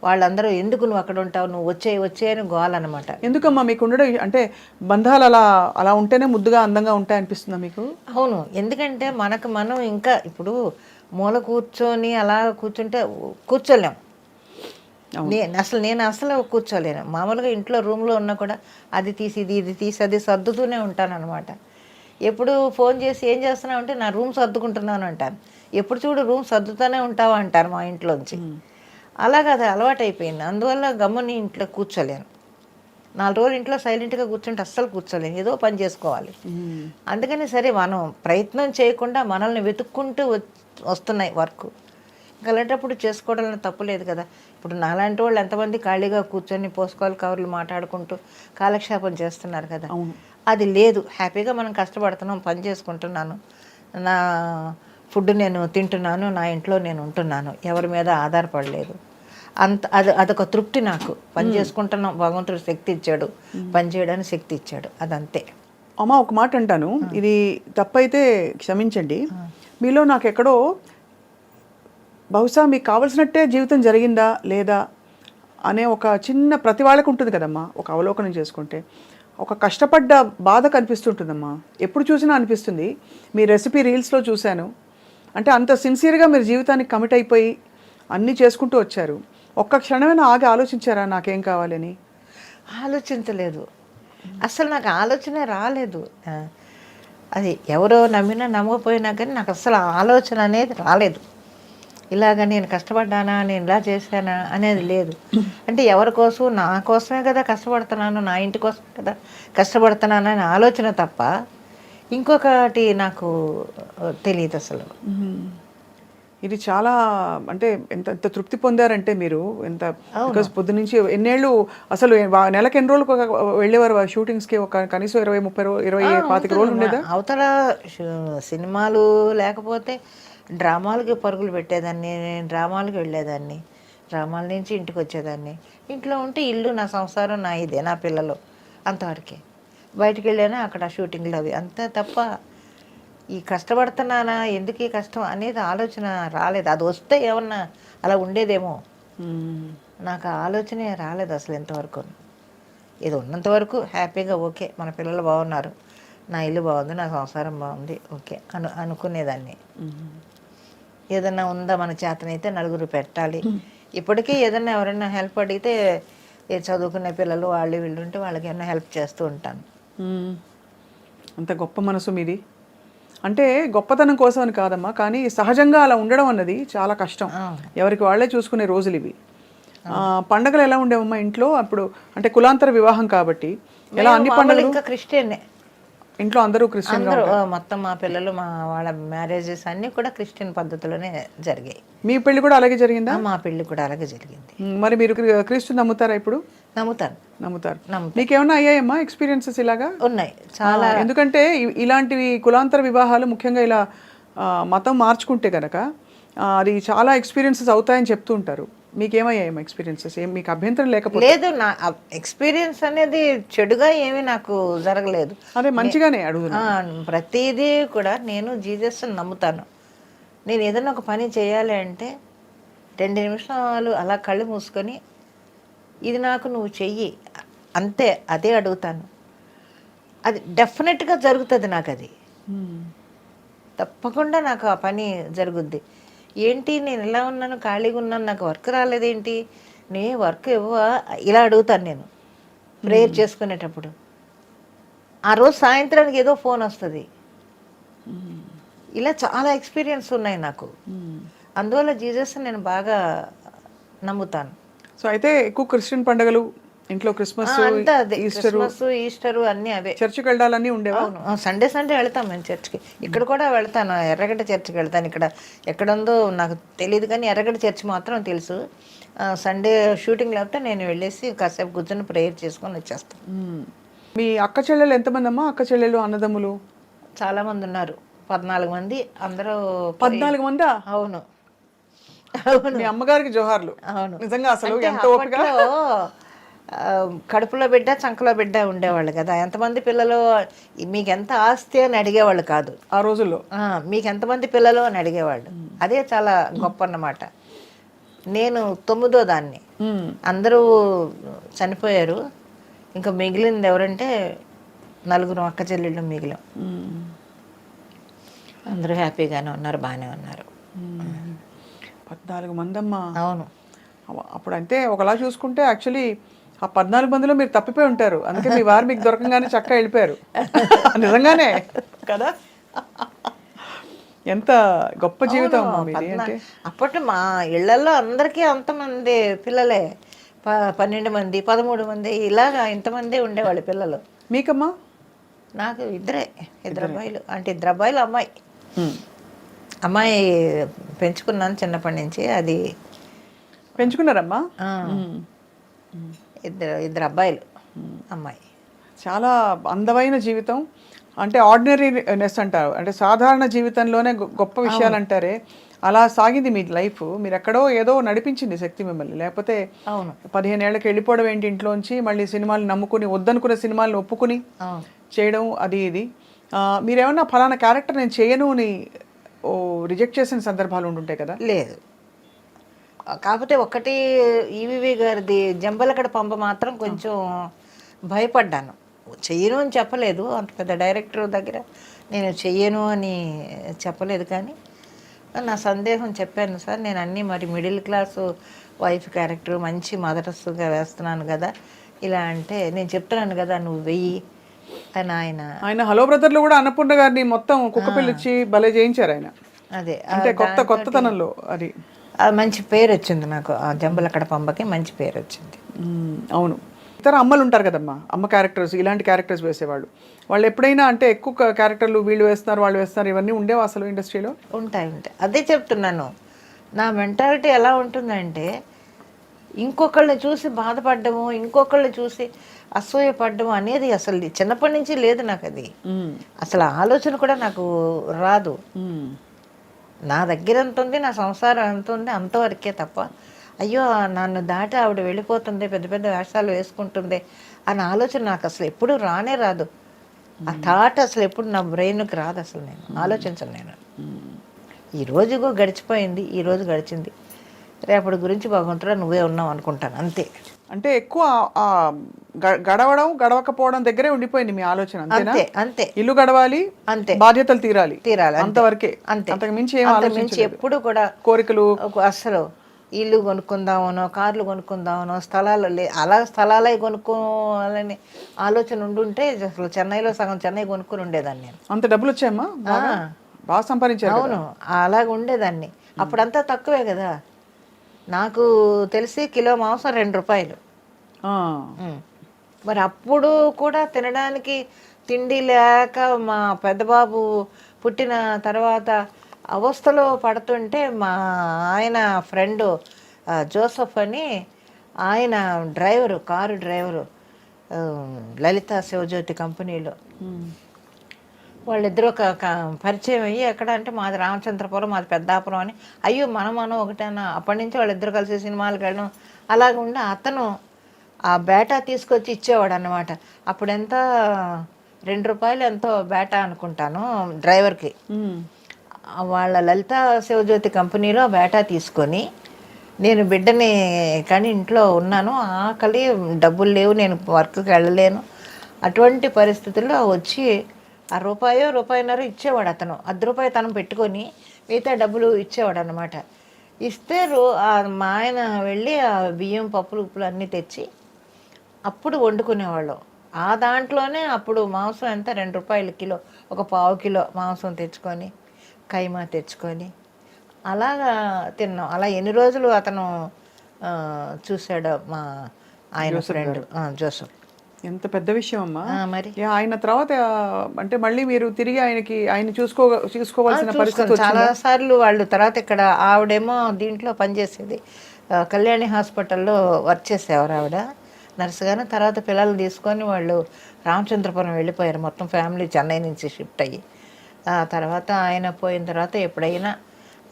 వాళ్ళందరూ ఎందుకు నువ్వు అక్కడ ఉంటావు, నువ్వు వచ్చే అని గోలనమాట. ఎందుకమ్మా మీకు ఉండడం, అంటే బంధాలు అలా ఉంటేనే ముద్దుగా అందంగా ఉంటాయి అనిపిస్తుందా మీకు? అవును, ఎందుకంటే మనం ఇంకా ఇప్పుడు మూల కూర్చొని అలా కూర్చుంటే కూర్చోలేం. నేను అసలు కూర్చోలేను. మామూలుగా ఇంట్లో రూమ్లో ఉన్నా కూడా అది తీసి ఇది తీసి అది సర్దుతూనే ఉంటాను అనమాట. ఎప్పుడు ఫోన్ చేసి ఏం చేస్తున్నావు అంటే నా రూమ్ సర్దుకుంటున్నాను అంటాను. ఎప్పుడు చూడు రూమ్ సర్దుతూనే ఉంటావా అంటారు మా ఇంట్లోంచి. అలాగే అది అలవాటు అయిపోయింది. అందువల్ల గమ్ముని ఇంట్లో కూర్చోలేను. 4 రోజులు ఇంట్లో సైలెంట్గా కూర్చుంటే అస్సలు కూర్చోలేను, ఏదో పని చేసుకోవాలి. అందుకని సరే మనం ప్రయత్నం చేయకుండా మనల్ని వెతుక్కుంటూ వస్తున్నాయి వర్క్. ఇంకా అలాంటప్పుడు చేసుకోవడంలో తప్పు లేదు కదా. ఇప్పుడు నాలాంటి వాళ్ళు ఎంతమంది ఖాళీగా కూర్చొని పోసుకోవాలి కవర్లు మాట్లాడుకుంటూ కాలక్షేపం చేస్తున్నారు కదా. అది లేదు. హ్యాపీగా మనం కష్టపడుతున్నాం, పని చేసుకుంటున్నాను, నా ఫుడ్ నేను తింటున్నాను, నా ఇంట్లో నేను ఉంటున్నాను, ఎవరి మీద ఆధారపడలేదు. అదొక తృప్తి నాకు. పని చేసుకుంటున్నాం, భగవంతుడు శక్తి ఇచ్చాడు, పని చేయడానికి శక్తి ఇచ్చాడు, అదంతే. అమ్మ ఒక మాట అంటాను, ఇది తప్పైతే క్షమించండి. మీలో నాకు ఎక్కడో బహుశా మీకు కావలసినట్టే జీవితం జరిగిందా లేదా అనే ఒక చిన్న ప్రతి వాళ్ళకు ఉంటుంది కదమ్మా, ఒక అవలోకనం చేసుకుంటే ఒక కష్టపడ్డ బాధ కనిపిస్తుంటుందమ్మా. ఎప్పుడు చూసినా అనిపిస్తుంది. మీ రెసిపీ రీల్స్లో చూశాను. అంటే అంత సిన్సియర్గా మీరు జీవితానికి కమిట్ అయిపోయి అన్నీ చేసుకుంటూ వచ్చారు. ఒక్క క్షణమైనా ఆగి ఆలోచించారా నాకేం కావాలని? ఆలోచించలేదు అసలు, నాకు ఆలోచనే రాలేదు. అది ఎవరో నమ్మినా నమ్మకపోయినా కానీ నాకు అసలు ఆలోచన అనేది రాలేదు. ఇలాగ నేను కష్టపడ్డానా, నేను ఇలా చేశానా అనేది లేదు. అంటే ఎవరి కోసం, నా కోసమే కదా కష్టపడుతున్నాను, నా ఇంటి కోసం కదా కష్టపడుతున్నాను అనే ఆలోచన తప్ప ఇంకొకటి నాకు తెలియదు అసలు. ఇది చాలా అంటే ఎంత తృప్తి పొందారంటే మీరు, ఎంత పొద్దు నుంచి ఎన్నేళ్ళు అసలు నెలకు ఎన్ని రోజులు వెళ్ళేవారు షూటింగ్స్కి? ఒక కనీసం 20-30 రోజులు ఉండేదా? అవతల సినిమాలు లేకపోతే డ్రామాలకి పరుగులు పెట్టేదాన్ని, నేను డ్రామాలకు వెళ్ళేదాన్ని, డ్రామాల నుంచి ఇంటికి వచ్చేదాన్ని. ఇంట్లో ఉంటే ఇల్లు, నా సంసారం, నా ఇదే, నా పిల్లలు, అంతవరకే. బయటికి వెళ్ళానా అక్కడ షూటింగ్లు అవి, అంతే తప్ప ఈ కష్టపడుతున్నానా, ఎందుకు ఈ కష్టం అనేది ఆలోచన రాలేదు. అది వస్తే ఏమన్నా అలా ఉండేదేమో, నాకు ఆలోచనే రాలేదు అసలు ఇంతవరకు. ఇది ఉన్నంతవరకు హ్యాపీగా ఓకే, మన పిల్లలు బాగున్నారు, నా ఇల్లు బాగుంది, నా సంసారం బాగుంది, ఓకే అనుకునేదాన్ని. ఏదన్నా ఉందా మన చేతనైతే నలుగురు పెట్టాలి. ఇప్పటికీ ఏదన్నా ఎవరైనా హెల్ప్ అడిగితే చదువుకునే పిల్లలు వాళ్ళు వీళ్ళు ఉంటే వాళ్ళకి ఏమైనా హెల్ప్ చేస్తూ ఉంటాను. అంత గొప్ప మనసు మీది. అంటే గొప్పతనం కోసం అని కాదమ్మా, కానీ సహజంగా అలా ఉండడం అన్నది చాలా కష్టం. ఎవరికి వాళ్ళే చూసుకునే రోజులు ఇవి. పండగలు ఎలా ఉండేవమ్మా ఇంట్లో అప్పుడు? అంటే కులాంతర వివాహం కాబట్టి ఎలా అన్ని పండుగలు? ఇంకా క్రిస్టియన్ ఇంట్లో అందరూ క్రిస్టియన్ అందరూ మొత్తం మా పిల్లలు మా వాళ్ళ మ్యారేజెస్ అన్నీ కూడా క్రిస్టియన్ పద్ధతిలోనే జరిగాయి. మీ పెళ్లి కూడా అలాగే జరిగిందా? మా పెళ్లి కూడా అలాగే జరిగింది. మరి మీరు క్రీస్తు నమ్ముతారా ఇప్పుడు? నమ్ముతారు. నమ్ముతారు. మీకేమన్నా అయ్యాయమ్మా ఎక్స్పీరియన్సెస్ ఇలాగా? ఉన్నాయి చాలా. ఎందుకంటే ఇలాంటివి కులాంతర వివాహాలు ముఖ్యంగా ఇలా మతం మార్చుకుంటే కనుక అది చాలా ఎక్స్పీరియన్సెస్ అవుతాయని చెప్తూ ఉంటారు. మీకేమయ్యాయమ్మా ఎక్స్పీరియన్సెస్? ఏం మీకు అభ్యంతరం లేకపోతే? లేదు, నా ఎక్స్పీరియన్స్ అనేది చెడుగా ఏమీ నాకు జరగలేదు. అదే మంచిగానే అడుగుతున్నా. ప్రతిదీ కూడా నేను జీసస్ నమ్ముతాను. నేను ఏదైనా ఒక పని చేయాలి అంటే 2 నిమిషాలు అలా కళ్ళు మూసుకొని ఇది నాకు నువ్వు చెయ్యి అంతే, అదే అడుగుతాను. అది డెఫినెట్గా జరుగుతుంది. నాకు అది తప్పకుండా నాకు ఆ పని జరుగుద్ది. ఏంటి నేను ఇలా ఉన్నాను, ఖాళీగా ఉన్నాను, నాకు వర్క్ రాలేదేంటి, నే వర్క్ ఇవ్వవా, ఇలా అడుగుతాను నేను ప్రేయర్ చేసుకునేటప్పుడు. ఆ రోజు సాయంత్రానికి ఏదో ఫోన్ వస్తుంది. ఇలా చాలా ఎక్స్పీరియన్స్ ఉన్నాయి నాకు. అందువల్ల జీసస్ నేను బాగా నమ్ముతాను. సో అయితే ఎక్కువ క్రిస్టియన్ పండుగలు ఇంట్లో క్రిస్మస్, ఈస్టరు అన్నీ అవే. చర్చికి వెళ్ళాలని ఉండేవా? అవును, సండే వెళ్తాం మేము చర్చ్కి. ఇక్కడ కూడా వెళ్తాను, ఎర్రగడ్డ చర్చికి వెళ్తాను. ఇక్కడ ఎక్కడుందో నాకు తెలియదు కానీ ఎర్రగడ్డ చర్చి మాత్రం తెలుసు. సండే షూటింగ్ లేకపోతే నేను వెళ్ళేసి కాసేపు కూర్చొని ప్రేయర్ చేసుకొని వచ్చేస్తాను. మీ అక్క చెల్లెలు ఎంతమంది అమ్మా? అక్క చెల్లెలు అన్నదమ్ములు చాలా మంది ఉన్నారు, 14 మంది. అందరూ 14 మందా? అవును. మీ అమ్మగారికి జోహార్లు. అవును, నిజంగా అసలు ఎంత ఓపిక. కడుపులో బిడ్డ చంకలో బిడ్డ ఉండేవాళ్ళు కదా. ఎంతమంది పిల్లలు, మీకు ఎంత ఆస్తి అని అడిగేవాళ్ళు కాదు ఆ రోజుల్లో. మీకు ఎంతమంది పిల్లలు అని అడిగేవాళ్ళు. అదే చాలా గొప్ప అన్నమాట. నేను 9వ దాన్ని. అందరూ చనిపోయారు. ఇంకా మిగిలింది ఎవరంటే 4 అక్క చెల్లెళ్ళు మిగిలాం. అందరూ హ్యాపీగానే ఉన్నారు, బాగానే ఉన్నారు. 14 మంది అమ్మా. అవును. అప్పుడు అంటే ఒకలా చూసుకుంటే యాక్చువల్లీ ఆ 14 మందిలో మీరు తప్పిపోయి ఉంటారు. అందుకే మీ వారు మీకు దొరకంగానే చక్కగా వెళ్ళిపోయారు. నిజంగానే కదా. ఎంత గొప్ప జీవితం మీది. అంటే అప్పట్లో మా ఇళ్లలో అందరికీ అంతమంది పిల్లలే, 12 మంది 13 మంది ఇలాగా ఇంతమంది ఉండేవాళ్ళు పిల్లలు. మీకమ్మా? నాకు ఇద్దరు అబ్బాయిలు. అంటే 2 అబ్బాయిలు, అమ్మాయి పెంచుకున్నాను చిన్నప్పటి నుంచి. అది పెంచుకున్నారమ్మా? ఇద్దరు అబ్బాయిలు, అమ్మాయి. చాలా అందమైన జీవితం. అంటే ఆర్డినరీనెస్ అంటారు, అంటే సాధారణ జీవితంలోనే గొప్ప విషయాలు అంటారే, అలా సాగింది మీ లైఫ్. మీరు ఎక్కడో ఏదో నడిపించింది శక్తి మిమ్మల్ని. లేకపోతే 15 ఏళ్ళకి వెళ్ళిపోవడం ఏంటి ఇంట్లోంచి, మళ్ళీ సినిమాలు నమ్ముకుని వద్దనుకున్న సినిమాలను ఒప్పుకుని చేయడం, అది ఇది. మీరేమన్నా ఫలానా క్యారెక్టర్ నేను చేయను అని రిజెక్ట్ చేసిన సందర్భాలు ఉంటుంటాయి కదా? లేదు, కాకపోతే ఒకటి ఈవీవి గారిది జంబలకడ పంప మాత్రం కొంచెం భయపడ్డాను. చెయ్యను అని చెప్పలేదు, అంత పెద్ద డైరెక్టర్ దగ్గర నేను చెయ్యను అని చెప్పలేదు. కానీ నా సందేహం చెప్పాను, సార్ నేను అన్నీ మరి మిడిల్ క్లాసు వైఫ్ క్యారెక్టర్ మంచి మదరస్గా వేస్తున్నాను కదా, ఇలా అంటే నేను చెప్తున్నాను కదా నువ్వు వెయ్యి అని. ఆయన హలో బ్రదర్లో కూడా అన్నపూర్ణ గారిని మొత్తం కుక్క పిల్లిచ్చి భలే చేయించారు ఆయన. అదే అంటే కొత్తతనంలో అది మంచి పేరు వచ్చింది నాకు. ఆ జంబలకడ పంపకి మంచి పేరు వచ్చింది. అవును. ఇతర అమ్మలు ఉంటారు కదమ్మా, అమ్మ క్యారెక్టర్స్, ఇలాంటి క్యారెక్టర్స్ వేసేవాళ్ళు. వాళ్ళు ఎప్పుడైనా అంటే ఎక్కువ క్యారెక్టర్లు వీళ్ళు వేస్తున్నారు వాళ్ళు వేస్తున్నారు ఇవన్నీ ఉండేవా అసలు ఇండస్ట్రీలో? ఉంటాయి. అదే చెప్తున్నాను, నా మెంటాలిటీ ఎలా ఉంటుందంటే ఇంకొకళ్ళని చూసి బాధపడ్డము, ఇంకొకళ్ళని చూసి అసూయపడ్డము అనేది అసలు చిన్నప్పటి నుంచి లేదు నాకు. అది అసలు ఆలోచన కూడా నాకు రాదు. నా దగ్గర ఎంత ఉంది, నా సంసారం ఎంత ఉంది, అంతవరకే తప్ప అయ్యో నన్ను దాటి ఆవిడ వెళ్ళిపోతుంది, పెద్ద పెద్ద వేషాలు వేసుకుంటుంది అన్న ఆలోచన నాకు అసలు ఎప్పుడు రానే రాదు. ఆ థాట్ అసలు ఎప్పుడు నా బ్రెయిన్కి రాదు. అసలు నేను ఆలోచించను. నేను ఈరోజు గడిచిపోయింది, ఈరోజు గడిచింది, రేపటి గురించి భగవంతుడా నువ్వే ఉన్నావు అనుకుంటాను అంతే. అంటే ఎక్కువ గడవడం గడవకపోవడం దగ్గరే ఉండిపోయింది మీ ఆలోచన. అంతే అంతే. ఇల్లు గడవాలి, అంతే, బాధ్యతలు తీరాలి, అంతవరకే, అంతే. అంతకు మించి ఏం ఆలోచించలేదు ఎప్పుడు కూడా. కోరికలు అసలు ఇల్లు కొనుక్కుందామనో, కార్లు కొనుక్కుందామనో, స్థలాలు అలా స్థలాలే కొనుక్కోవాలని ఆలోచన ఉండుంటే అసలు చెన్నైలో సగం చెన్నై కొనుక్కుని ఉండేదాన్ని నేను. అంత డబ్బులు వచ్చాయమ్మా? బాగా సంపాదించారు. అవును, అలాగ ఉండేదాన్ని. అప్పుడంతా తక్కువే కదా. నాకు తెలిసి కిలో మాంసం 2 రూపాయలు. మరి అప్పుడు కూడా తినడానికి తిండి లేక మా పెద్దబాబు పుట్టిన తర్వాత అవస్థలో పడుతుంటే మా ఆయన ఫ్రెండు జోసఫ్ అని, ఆయన డ్రైవరు, కారు డ్రైవరు, ఆ, లలిత శివజ్యోతి కంపెనీలో. వాళ్ళిద్దరూ పరిచయం అయ్యి, ఎక్కడ అంటే మాది రామచంద్రపురం, మాది పెద్దాపురం అని. అయ్యో మనం ఒకటేనా. అప్పటి నుంచి వాళ్ళిద్దరు కలిసి సినిమాలకు వెళ్ళడం అలాగ ఉండి అతను ఆ బేటా తీసుకొచ్చి ఇచ్చేవాడు అన్నమాట. అప్పుడు ఎంత, ₹2 ఎంతో బేటా అనుకుంటాను డ్రైవర్కి. వాళ్ళ లలిత శివజ్యోతి కంపెనీలో బేటా తీసుకొని నేను బిడ్డని కానీ ఇంట్లో ఉన్నాను, ఆకలి, డబ్బులు లేవు, నేను వర్క్కి వెళ్ళలేను. అటువంటి పరిస్థితుల్లో వచ్చి ఆ రూపాయన్నర ఇచ్చేవాడు అతను. ₹10 తను పెట్టుకొని మిగతా డబ్బులు ఇచ్చేవాడు అనమాట. ఇస్తే మా ఆయన వెళ్ళి ఆ బియ్యం, పప్పులు, ఉప్పులు అన్నీ తెచ్చి అప్పుడు వండుకునేవాళ్ళు. ఆ దాంట్లోనే అప్పుడు మాంసం ఎంత, ₹2 కిలో, ఒక పావు కిలో మాంసం తెచ్చుకొని, కైమా తెచ్చుకొని అలాగా తిన్నాం. అలా ఎన్ని రోజులు అతను చూశాడు మా ఆయన ఫ్రెండ్ జోసఫ్. ఎంత పెద్ద విషయం అమ్మా. మరి ఆయన తర్వాత అంటే మళ్ళీ మీరు తిరిగి ఆయన చూసుకోవాల్సిన పరిస్థితి చాలా సార్లు వాళ్ళు. తర్వాత ఇక్కడ ఆవిడేమో దీంట్లో పనిచేసేది, కళ్యాణి హాస్పిటల్లో వర్క్ చేసేవారు ఆవిడ నర్సుగాను. తర్వాత పిల్లలు తీసుకొని వాళ్ళు రామచంద్రపురం వెళ్ళిపోయారు, మొత్తం ఫ్యామిలీ చెన్నై నుంచి షిఫ్ట్ అయ్యి. ఆ తర్వాత ఆయన పోయిన తర్వాత ఎప్పుడైనా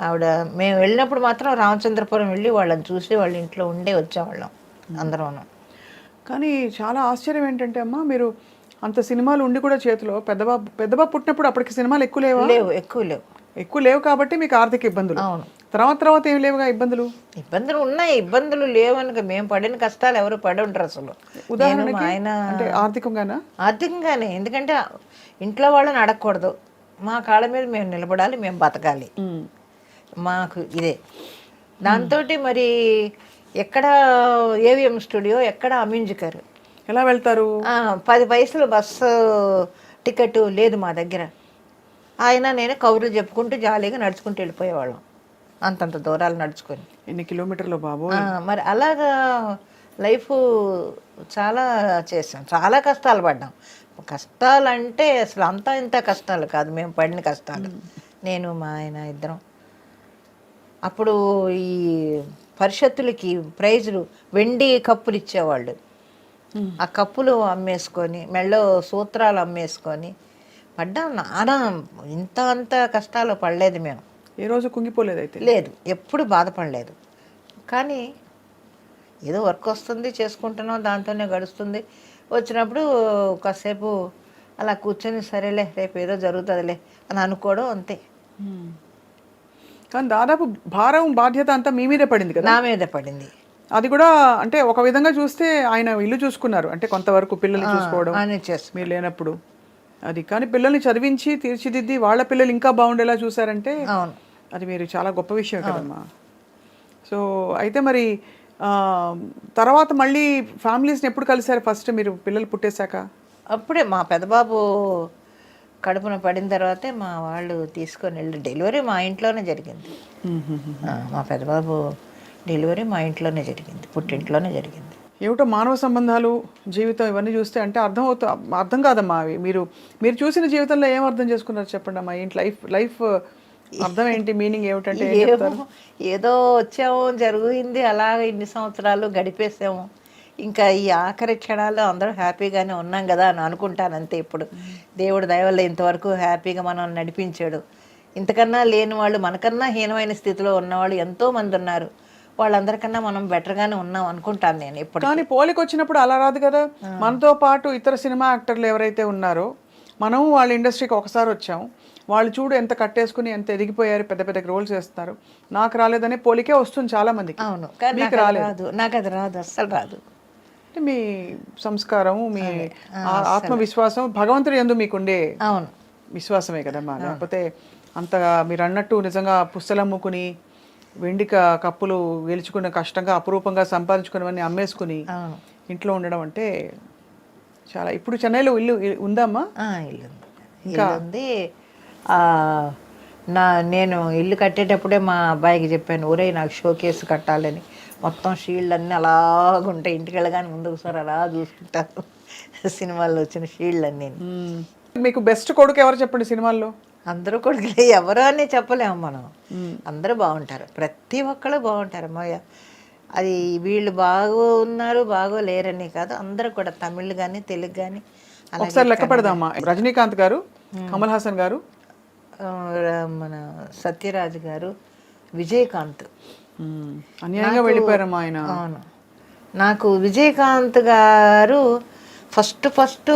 ఆవిడ, మేము వెళ్ళినప్పుడు మాత్రం రామచంద్రపురం వెళ్ళి వాళ్ళని చూసి వాళ్ళ ఇంట్లో ఉండే వచ్చేవాళ్ళం అందరం. కానీ చాలా ఆశ్చర్యం ఏంటంటే అమ్మా, మీరు అంత సినిమాలు ఉండి కూడా చేతిలో పెద్దబాబు పుట్టినప్పుడు అప్పటికి సినిమాలు ఎక్కువ ఎక్కువ లేవు కాబట్టి మీకు ఆర్థిక ఇబ్బందులు. అవును. తర్వాత ఏం లేవుగా ఇబ్బందులు? ఇబ్బందులు ఉన్నాయి, ఇబ్బందులు లేవనుక మేము పడిన కష్టాలు ఎవరు పడి ఉంటారు అసలు. ఉదాహరణకి ఆయన అంటే ఆర్థికంగానే, ఎందుకంటే ఇంట్లో వాళ్ళని అడగకూడదు, మా కాళ్ళ మీద మేము నిలబడాలి, మేము బతకాలి, మాకు ఇదే. దాంతో మరి ఎక్కడ ఏవిఎం స్టూడియో, ఎక్కడ అమ్యూజికర్, ఎలా వెళ్తారు? 10 పైసలు బస్సు టికెట్ లేదు మా దగ్గర. ఆయన నేను కబుర్లు చెప్పుకుంటూ జాలీగా నడుచుకుంటూ వెళ్ళిపోయేవాళ్ళం, అంతంత దూరాలు నడుచుకొని. ఎన్ని కిలోమీటర్లు బాబు. మరి అలాగా లైఫ్ చాలా చేసాం, చాలా కష్టాలు పడ్డాం. కష్టాలు అంటే అసలు అంతా ఇంత కష్టాలు కాదు మేము పడిన కష్టాలు. నేను మా ఆయన ఇద్దరం. అప్పుడు ఈ పరిషత్తులకి ప్రైజులు, వెండి కప్పులు ఇచ్చేవాళ్ళు. ఆ కప్పులు అమ్మేసుకొని, మెళ్ళో సూత్రాలు అమ్మేసుకొని పడ్డాం. నానా అంత కష్టాలు పడలేదు మేము. ఏ రోజు కుంగిపోలేదు అయితే? లేదు, ఎప్పుడు బాధపడలేదు. కానీ ఏదో వర్క్ వస్తుంది, చేసుకుంటున్నాం, దాంతోనే గడుస్తుంది. వచ్చినప్పుడు కాసేపు అలా కూర్చొని సరేలే రేపు ఏదో జరుగుతుందిలే అని అనుకోవడం, అంతే. కానీ దాదాపు భారం, బాధ్యత అంతా మీ మీదే పడింది కదా? నా మీదే పడింది. అది కూడా అంటే ఒక విధంగా చూస్తే ఆయన ఇల్లు చూసుకున్నారు, అంటే కొంతవరకు పిల్లల్ని చూసుకోవడం మీరు లేనప్పుడు అది. కానీ పిల్లల్ని చదివించి తీర్చిదిద్ది వాళ్ళ పిల్లలు ఇంకా బాగుండేలా చూసారంటే అది మీరు చాలా గొప్ప విషయం కదమ్మా. సో అయితే మరి తర్వాత మళ్ళీ ఫ్యామిలీస్ని ఎప్పుడు కలిసారు ఫస్ట్ మీరు పిల్లలు పుట్టేశాక? అప్పుడే మా పెద్దబాబు కడుపున పడిన తర్వాతే మా వాళ్ళు తీసుకొని వెళ్ళి, డెలివరీ మా ఇంట్లోనే జరిగింది. మా పెద్దబాబు డెలివరీ మా ఇంట్లోనే జరిగింది, పుట్టింట్లోనే జరిగింది. ఏమిటో మానవ సంబంధాలు, జీవితం ఇవన్నీ చూస్తే అంటే అర్థం కాదమ్మా అవి. మీరు చూసిన జీవితంలో ఏం అర్థం చేసుకున్నారు చెప్పండి అమ్మా. ఏంటి లైఫ్ అర్థం ఏంటి, మీనింగ్ ఏమిటంటే? ఏదో వచ్చాము, జరిగింది, అలాగ ఇన్ని సంవత్సరాలు గడిపేసాము, ఇంకా ఈ ఆఖరి క్షణాల్లో అందరూ హ్యాపీగానే ఉన్నాం కదా అని అనుకుంటాను అంతే. ఇప్పుడు దేవుడు దయ వల్ల ఇంతవరకు హ్యాపీగా మనం నడిపించాడు. ఇంతకన్నా లేని వాళ్ళు, మనకన్నా హీనమైన స్థితిలో ఉన్నవాళ్ళు ఎంతోమంది ఉన్నారు. వాళ్ళందరికన్నా మనం బెటర్గానే ఉన్నాం అనుకుంటాను నేను ఇప్పుడు. కానీ పోలికి వచ్చినప్పుడు అలా రాదు కదా. మనతో పాటు ఇతర సినిమా యాక్టర్లు ఎవరైతే ఉన్నారో, మనం వాళ్ళ ఇండస్ట్రీకి ఒకసారి వచ్చాం, వాళ్ళు చూడు ఎంత కట్టేసుకుని ఎంత ఎదిగిపోయారు, పెద్ద పెద్ద రోల్స్ చేస్తున్నారు. నాకు రాలేదనే పోలికే వస్తుంది చాలా మందికి. అవును, మీకు రాలేదు. నాకు అది రాదు, అస్సలు రాదు. అంటే మీ సంస్కారం, మీ ఆత్మవిశ్వాసం, భగవంతుడి యందు మీకుండే విశ్వాసమే కదమ్మా. లేకపోతే అంతగా మీరు అన్నట్టు నిజంగా పుస్తలమ్ముకుని వెండి కప్పులు గెలుచుకున్న, కష్టంగా అపురూపంగా సంపాదించుకున్నవన్నీ అమ్మేసుకుని ఇంట్లో ఉండడం అంటే చాలా. ఇప్పుడు చెన్నైలో ఇల్లు ఉందమ్మా? ఇల్లు ఉంది. నేను ఇల్లు కట్టేటప్పుడే మా అబ్బాయికి చెప్పాను, ఊరే నాకు షోకేస్ కట్టాలని. మొత్తం షీల్డ్ అన్నీ అలాగుంటాయి. ఇంటికి వెళ్ళగానే ముందు ఒకసారి అలా చూసుకుంటారు సినిమాల్లో వచ్చిన షీల్డ్ అన్నీ. మీకు బెస్ట్ కొడుకు ఎవరు చెప్పండి సినిమాల్లో? అందరూ కొడుకులే, ఎవరో అని చెప్పలేము మనం. అందరూ బాగుంటారు, ప్రతి ఒక్కళ్ళు బాగుంటారు అమ్మాయ. అది వీళ్ళు బాగున్నారు బాగోలేరని కాదు, అందరూ కూడా తమిళ్ కానీ తెలుగు కానీ. ఒకసారి లెక్క పెడదామా. రజనీకాంత్ గారు, కమల్ హాసన్ గారు, మన సత్యరాజ్ గారు, విజయకాంత్. అన్యాయంగా వెళ్ళిపోయారమ్మా ఆయన. అవును, నాకు విజయకాంత్ గారు ఫస్ట్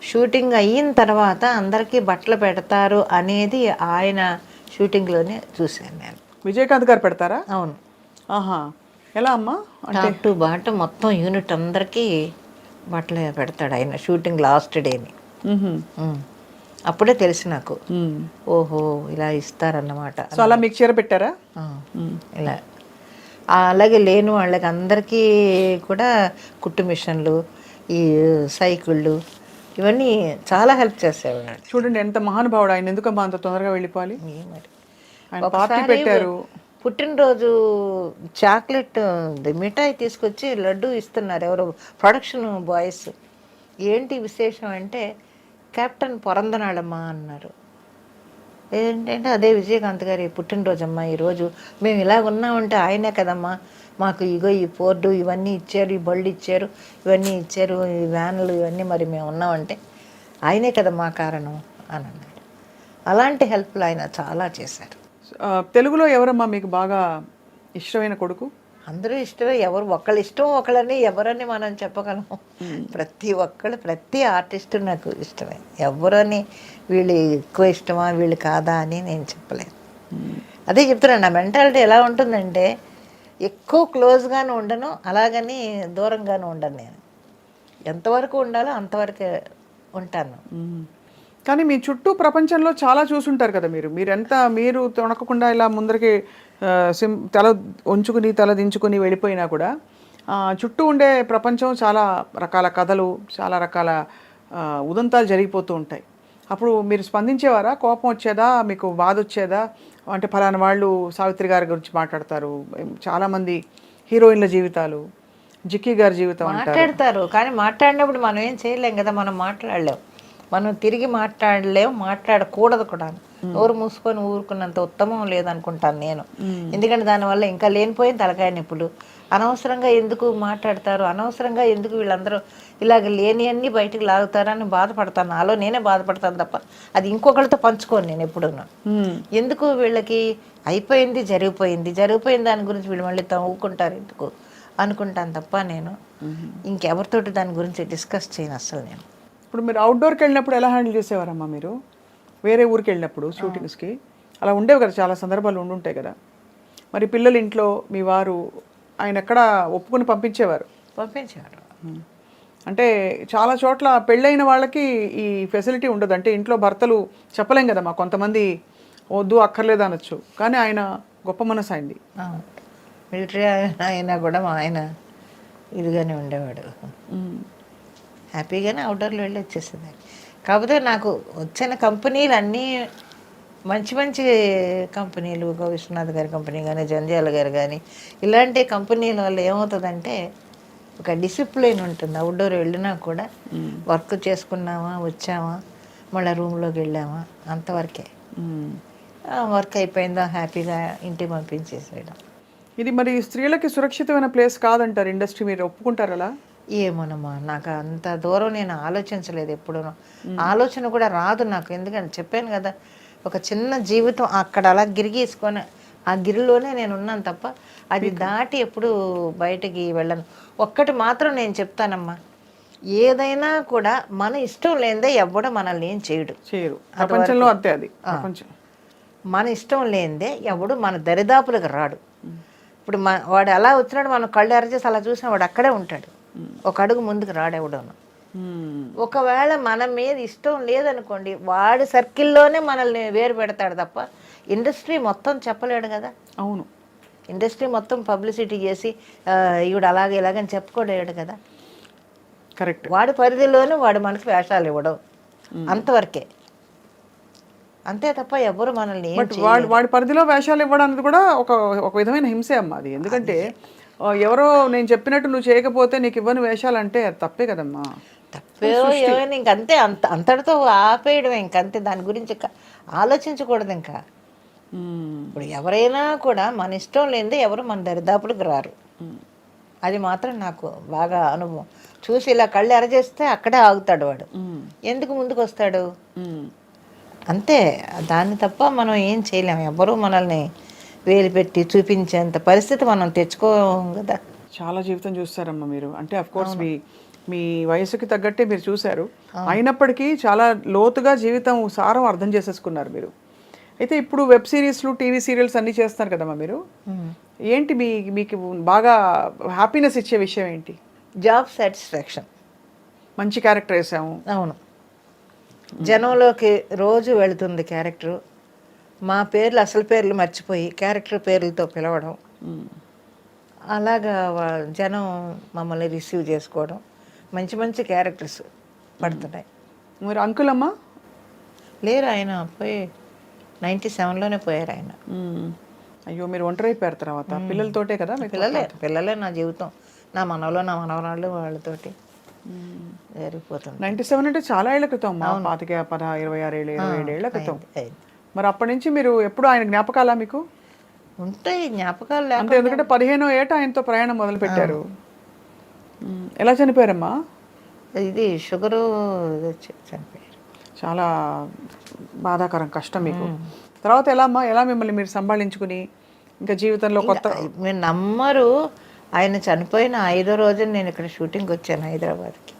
షూటింగ్ అయిన తర్వాత అందరికీ బట్టలు పెడతారు అనేది ఆయన షూటింగ్లోనే చూశాను నేను. విజయకాంత్ గారు పెడతారా? అవును. ఆహా, ఎలా అమ్మా? టాప్ టు బాటం మొత్తం యూనిట్ అందరికీ బట్టలు పెడతాడు ఆయన షూటింగ్ లాస్ట్ డేని. అప్పుడే తెలిసి నాకు, ఓహో ఇలా ఇస్తారన్నమాట. సో అలా మీకు చీర పెట్టారా? ఇలా అలాగే లేని వాళ్ళకి అందరికీ కూడా కుట్టు మిషన్లు, ఈ సైకిళ్ళు, ఇవన్నీ చాలా హెల్ప్ చేసేవాడు. చూడండి ఎంత మహానుభావుడు ఆయన. ఎందుకమ్మా అంత తొందరగా వెళ్ళిపోవాలి? మరి ఆయన పార్టీ పెట్టారు. పుట్టినరోజు చాక్లెట్ మిఠాయి తీసుకొచ్చి లడ్డు ఇస్తున్నారు ఎవరో ప్రొడక్షన్ బాయ్స్. ఏంటి విశేషం అంటే, కెప్టెన్ పొరందనాళమ్మా అన్నారు. ఏంటంటే అదే విజయకాంత్ గారి పుట్టినరోజు అమ్మా ఈరోజు, మేము ఇలా ఉన్నామంటే ఆయనే కదమ్మా మాకు ఇగో ఈ పోర్డు ఇవన్నీ ఇచ్చారు, ఈ బళ్ళు ఇచ్చారు, ఇవన్నీ ఇచ్చారు, ఈ వ్యాన్లు ఇవన్నీ, మరి మేము ఉన్నామంటే ఆయనే కదా మా కారణం అని అన్నాడు. అలాంటి హెల్ప్లు ఆయన చాలా చేశారు. తెలుగులో ఎవరమ్మా మీకు బాగా ఇష్టమైన కొడుకు? అందరూ ఇష్టమే, ఎవరు ఒకళ్ళు ఇష్టం ఒకళ్ళని ఎవరని మనం చెప్పగలము. ప్రతి ఒక్కళ్ళు, ప్రతి ఆర్టిస్టు నాకు ఇష్టమే. ఎవరని వీళ్ళు ఎక్కువ ఇష్టమా వీళ్ళు కాదా అని నేను చెప్పలేను. అదే చెప్తున్నాను, నా మెంటాలిటీ ఎలా ఉంటుందంటే ఎక్కువ క్లోజ్గాను ఉండను, అలాగని దూరంగాను ఉండను. నేను ఎంతవరకు ఉండాలో అంతవరకే ఉంటాను. కానీ మీ చుట్టూ ప్రపంచంలో చాలా చూసుంటారు కదా మీరు. మీరు తొణకకుండా ఇలా ముందరికి తల ఉంచుకుని తల దించుకుని వెళ్ళిపోయినా కూడా చుట్టూ ఉండే ప్రపంచం చాలా రకాల కథలు, చాలా రకాల ఉదంతాలు జరిగిపోతూ ఉంటాయి. అప్పుడు మీరు స్పందించేవారా? కోపం వచ్చేదా? మీకు బాధ వచ్చేదా? అంటే ఫలానా వాళ్ళు సావిత్రి గారి గురించి మాట్లాడతారు, చాలామంది హీరోయిన్ల జీవితాలు, జిక్కీ గారి జీవితం మాట్లాడతారు, కానీ మాట్లాడినప్పుడు మనం ఏం చేయలేం కదా. మనం మాట్లాడలేం, మనం తిరిగి మాట్లాడలేం, మాట్లాడకూడదు కూడా. నోరు మూసుకొని ఊరుకున్నంత ఉత్తమం లేదనుకుంటాను నేను. ఎందుకంటే దానివల్ల ఇంకా లేనిపోయిన తలకాయ నొప్పులు. అనవసరంగా ఎందుకు మాట్లాడతారు, అనవసరంగా ఎందుకు వీళ్ళందరూ ఇలాగ లేని అన్నీ బయటకు లాగుతారని బాధపడతాను. నాలో నేనే బాధపడతాను తప్ప అది ఇంకొకరితో పంచుకోను నేను ఎప్పుడున్నా. ఎందుకు వీళ్ళకి అయిపోయింది జరిగిపోయిన దాని గురించి వీళ్ళు మళ్ళీ ఊరుకుంటారు ఎందుకు అనుకుంటాను తప్ప నేను ఇంకెవరితోటి దాని గురించి డిస్కస్ చేయను అసలు నేను. ఇప్పుడు మీరు అవుట్డోర్కి వెళ్ళినప్పుడు ఎలా హ్యాండిల్ చేసేవారమ్మా మీరు? వేరే ఊరికి వెళ్ళినప్పుడు షూటింగ్స్కి అలా ఉండేవి కదా, చాలా సందర్భాలు ఉండుంటాయి కదా. మరి పిల్లలు ఇంట్లో మీ వారు ఆయన ఎక్కడ ఒప్పుకొని పంపించేవారు? అంటే చాలా చోట్ల పెళ్ళైన వాళ్ళకి ఈ ఫెసిలిటీ ఉండదు. అంటే ఇంట్లో భర్తలు చెప్పలేం కదమ్మా, కొంతమంది వద్దు అక్కర్లేదు అనొచ్చు, కానీ ఆయన గొప్ప మనసు అయింది. మిలిటరీ అయినా కూడా మా ఆయన ఇదిగానే ఉండేవాడు, హ్యాపీగానే అవుట్డోర్లో వెళ్ళి వచ్చేసింది. కాకపోతే నాకు వచ్చిన కంపెనీలు అన్నీ మంచి మంచి కంపెనీలు, విశ్వనాథ్ గారి కంపెనీ కానీ, జంధ్యాల గారు కానీ, ఇలాంటి కంపెనీల వల్ల ఏమవుతుందంటే ఒక డిసిప్లిన్ ఉంటుంది. అవుట్డోర్ వెళ్ళినా కూడా వర్క్ చేసుకున్నామా, వచ్చామా, మళ్ళీ రూమ్లోకి వెళ్ళామా, అంతవరకే. వర్క్ అయిపోయిందా హ్యాపీగా ఇంటికి పంపించేసేయడం. ఇది మరి స్త్రీలకి సురక్షితమైన ప్లేస్ కాదంటారు ఇండస్ట్రీ, మీరు ఒప్పుకుంటారు అలా? ఏమోనమ్మా, నాకు అంత దూరం నేను ఆలోచించలేదు ఎప్పుడూ. ఆలోచన కూడా రాదు నాకు, ఎందుకంటే చెప్పాను కదా, ఒక చిన్న జీవితం అక్కడ అలా గిరిగీసుకొని ఆ గిరిలోనే నేను ఉన్నాను తప్ప అది దాటి ఎప్పుడు బయటికి వెళ్ళను. ఒక్కటి మాత్రం నేను చెప్తానమ్మా, ఏదైనా కూడా మన ఇష్టం లేనిదే ఎవడు మనల్ని ఏం చేయడు. ప్రపంచంలో అంతే, అది మన ఇష్టం లేనిదే ఎవడు మన దరిదాపులకు రాడు. ఇప్పుడు వాడు అలా వచ్చినాడు, మనం కళ్ళు ఎరచేసి అలా చూసిన వాడు అక్కడే ఉంటాడు, ఒక అడుగు ముందుకు రాడెవడోను. ఒకవేళ మన మీద ఇష్టం లేదనుకోండి, వాడి సర్కిల్లోనే మనల్ని వేరు పెడతాడు తప్ప ఇండస్ట్రీ మొత్తం చెప్పలేడు కదా. అవును, ఇండస్ట్రీ మొత్తం పబ్లిసిటీ చేసి ఈవిడ అలాగే ఇలాగని చెప్పుకోలేడు కదా. కరెక్ట్. వాడి పరిధిలోనే వాడు మనకి వేషాలు ఇవ్వడం, అంతవరకే. అంతే తప్ప ఎవరు మనల్ని ఏం బట్ వాడి పరిధిలో వేషాలు ఇవ్వడానికి కూడా ఒక విధమైన హింసే అమ్మా అది. ఎందుకంటే ఎవరో నేను చెప్పినట్టు నువ్వు చేయకపోతే నీకు ఇవ్వని వేషాలు అంటే అది తప్పే కదమ్మా. తప్పే ఏమైనా ఇంకంతే, అంతటితో ఆపేయడం ఇంకంతే, దాని గురించి ఆలోచించకూడదు ఇంకా. ఇప్పుడు ఎవరైనా కూడా మన ఇష్టం లేనిదే ఎవరు మన దరిదాపులకు రారు. అది మాత్రం నాకు బాగా అనుభవం. చూసి ఇలా కళ్ళు ఎరచేస్తే అక్కడే ఆగుతాడు వాడు, ఎందుకు ముందుకు వస్తాడు అంతే. దాన్ని తప్ప మనం ఏం చేయలేము. ఎవరు మనల్ని వేలు పెట్టి చూపించేంత పరిస్థితి మనం తెచ్చుకోం కదా. చాలా జీవితం చూస్తారమ్మా మీరు. అంటే అఫ్ కోర్స్ మీ వయసుకి తగ్గట్టే మీరు చూశారు, అయినప్పటికీ చాలా లోతుగా జీవితం సారం అర్థం చేసేసుకున్నారు మీరు. అయితే ఇప్పుడు వెబ్ సిరీస్లు, టీవీ సీరియల్స్ అన్నీ చేస్తారు కదమ్మా మీరు. ఏంటి మీకు బాగా హ్యాపీనెస్ ఇచ్చే విషయం ఏంటి? Job satisfaction. మంచి క్యారెక్టర్ వేసాము. అవును, జనంలోకి రోజు వెళుతుంది క్యారెక్టరు. మా పేర్లు, అసలు పేర్లు మర్చిపోయి క్యారెక్టర్ పేర్లతో పిలవడం, అలాగా జనం మమ్మల్ని రిసీవ్ చేసుకోవడం, మంచి మంచి క్యారెక్టర్స్ పడుతున్నాయి. మరి అంకుల్ అమ్మా లేరు, ఆయన పోయి 97లోనే పోయారు ఆయన. అయ్యో, మీరు ఒంటరి అయిపోయారు తర్వాత. పిల్లలతోటే కదా? పిల్లలే నా జీవితం, నా మనవలు, నా మనవరాళ్ళు, వాళ్ళతోటి జరిగిపోతుంది. 97 అంటే చాలా ఏళ్ల క్రితం అమ్మా. 25, 26 ఏళ్ళు, 27 ఏళ్ల క్రితం. మరి అప్పటి నుంచి మీరు ఎప్పుడు ఆయన జ్ఞాపకాలా మీకు ఉంటాయి? జ్ఞాపకాలు అంటే ఎందుకంటే 15వ ఏట ఆయనతో ప్రయాణం మొదలు పెట్టారు. ఎలా చనిపోయారమ్మా? ఇది షుగరు చనిపోయారు. చాలా బాధాకరం, కష్టం మీకు. తర్వాత ఎలా అమ్మా, ఎలా మిమ్మల్ని మీరు సంభాళించుకుని ఇంకా జీవితంలో కొత్త? మీరు నమ్మరు, ఆయన చనిపోయిన 5వ రోజున నేను ఇక్కడ షూటింగ్కి వచ్చాను హైదరాబాద్కి.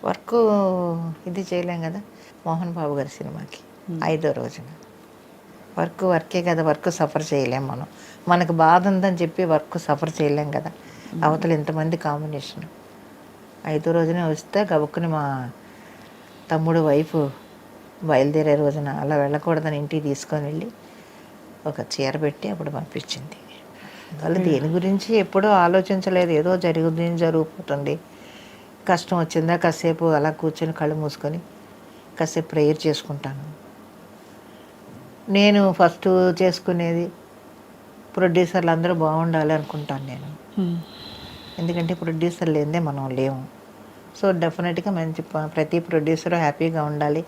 వర్క్ ఇది చేయలేం కదా, మోహన్ బాబు గారి సినిమాకి 5వ రోజున. వర్కే కదా, వర్క్ సఫర్ చేయలేం మనం. మనకు బాధ ఉందని చెప్పి వర్క్ సఫర్ చేయలేం కదా. అవతల ఇంతమంది కాంబినేషన్. 5వ రోజునే వస్తే గబుక్కుని మా తమ్ముడు వైఫ్ బయలుదేరే రోజున అలా వెళ్ళకూడదని ఇంటికి తీసుకొని వెళ్ళి ఒక చీర పెట్టి అప్పుడు పంపించింది. వాళ్ళు దేని గురించి ఎప్పుడూ ఆలోచించలేదు, ఏదో జరిగిపోతుంది. కష్టం వచ్చిందా కాసేపు అలా కూర్చొని కళ్ళు మూసుకొని కాసేపు ప్రేయర్ చేసుకుంటాను. నేను ఫస్ట్ చేసుకునేది ప్రొడ్యూసర్లు అందరూ బాగుండాలి అనుకుంటాను నేను. ఎందుకంటే ప్రొడ్యూసర్ లేదే మనం లేము. సో డెఫినెట్గా మంచి ప్రతి ప్రొడ్యూసరు హ్యాపీగా ఉండాలి,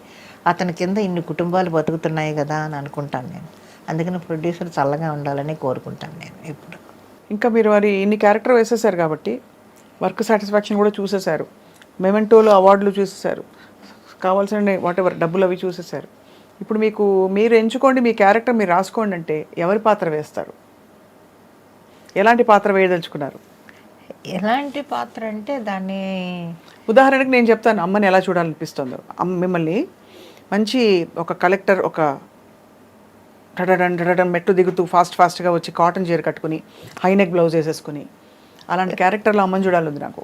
అతని కింద ఇన్ని కుటుంబాలు బతుకుతున్నాయి కదా అని అనుకుంటాను నేను. అందుకని ప్రొడ్యూసర్ చల్లగా ఉండాలని కోరుకుంటాను నేను ఎప్పుడు. ఇంకా మీరు మరి ఇన్ని క్యారెక్టర్ వేసేసారు కాబట్టి వర్క్ సాటిస్ఫాక్షన్ కూడా చూసేశారు, మెమెంటోలో అవార్డులు చూసేశారు, కావాల్సిన వాట్ ఎవర్ డబ్బులు అవి చూసేశారు. ఇప్పుడు మీరు ఎంచుకోండి, మీ క్యారెక్టర్ మీరు రాసుకోండి అంటే ఎవరి పాత్ర వేస్తారు? ఎలాంటి పాత్ర వేయదలుచుకున్నారు? ఎలాంటి పాత్ర అంటే దాన్ని ఉదాహరణకి నేను చెప్తాను, అమ్మని ఎలా చూడాలనిపిస్తుందో. మిమ్మల్ని మంచి ఒక కలెక్టర్, ఒక డడడన్ మెట్టు దిగుతూ ఫాస్ట్గా వచ్చి కాటన్ చీర కట్టుకుని హైనెక్ బ్లౌజ్ వేసేసుకుని అలాంటి క్యారెక్టర్లో అమ్మని చూడాలి నాకు.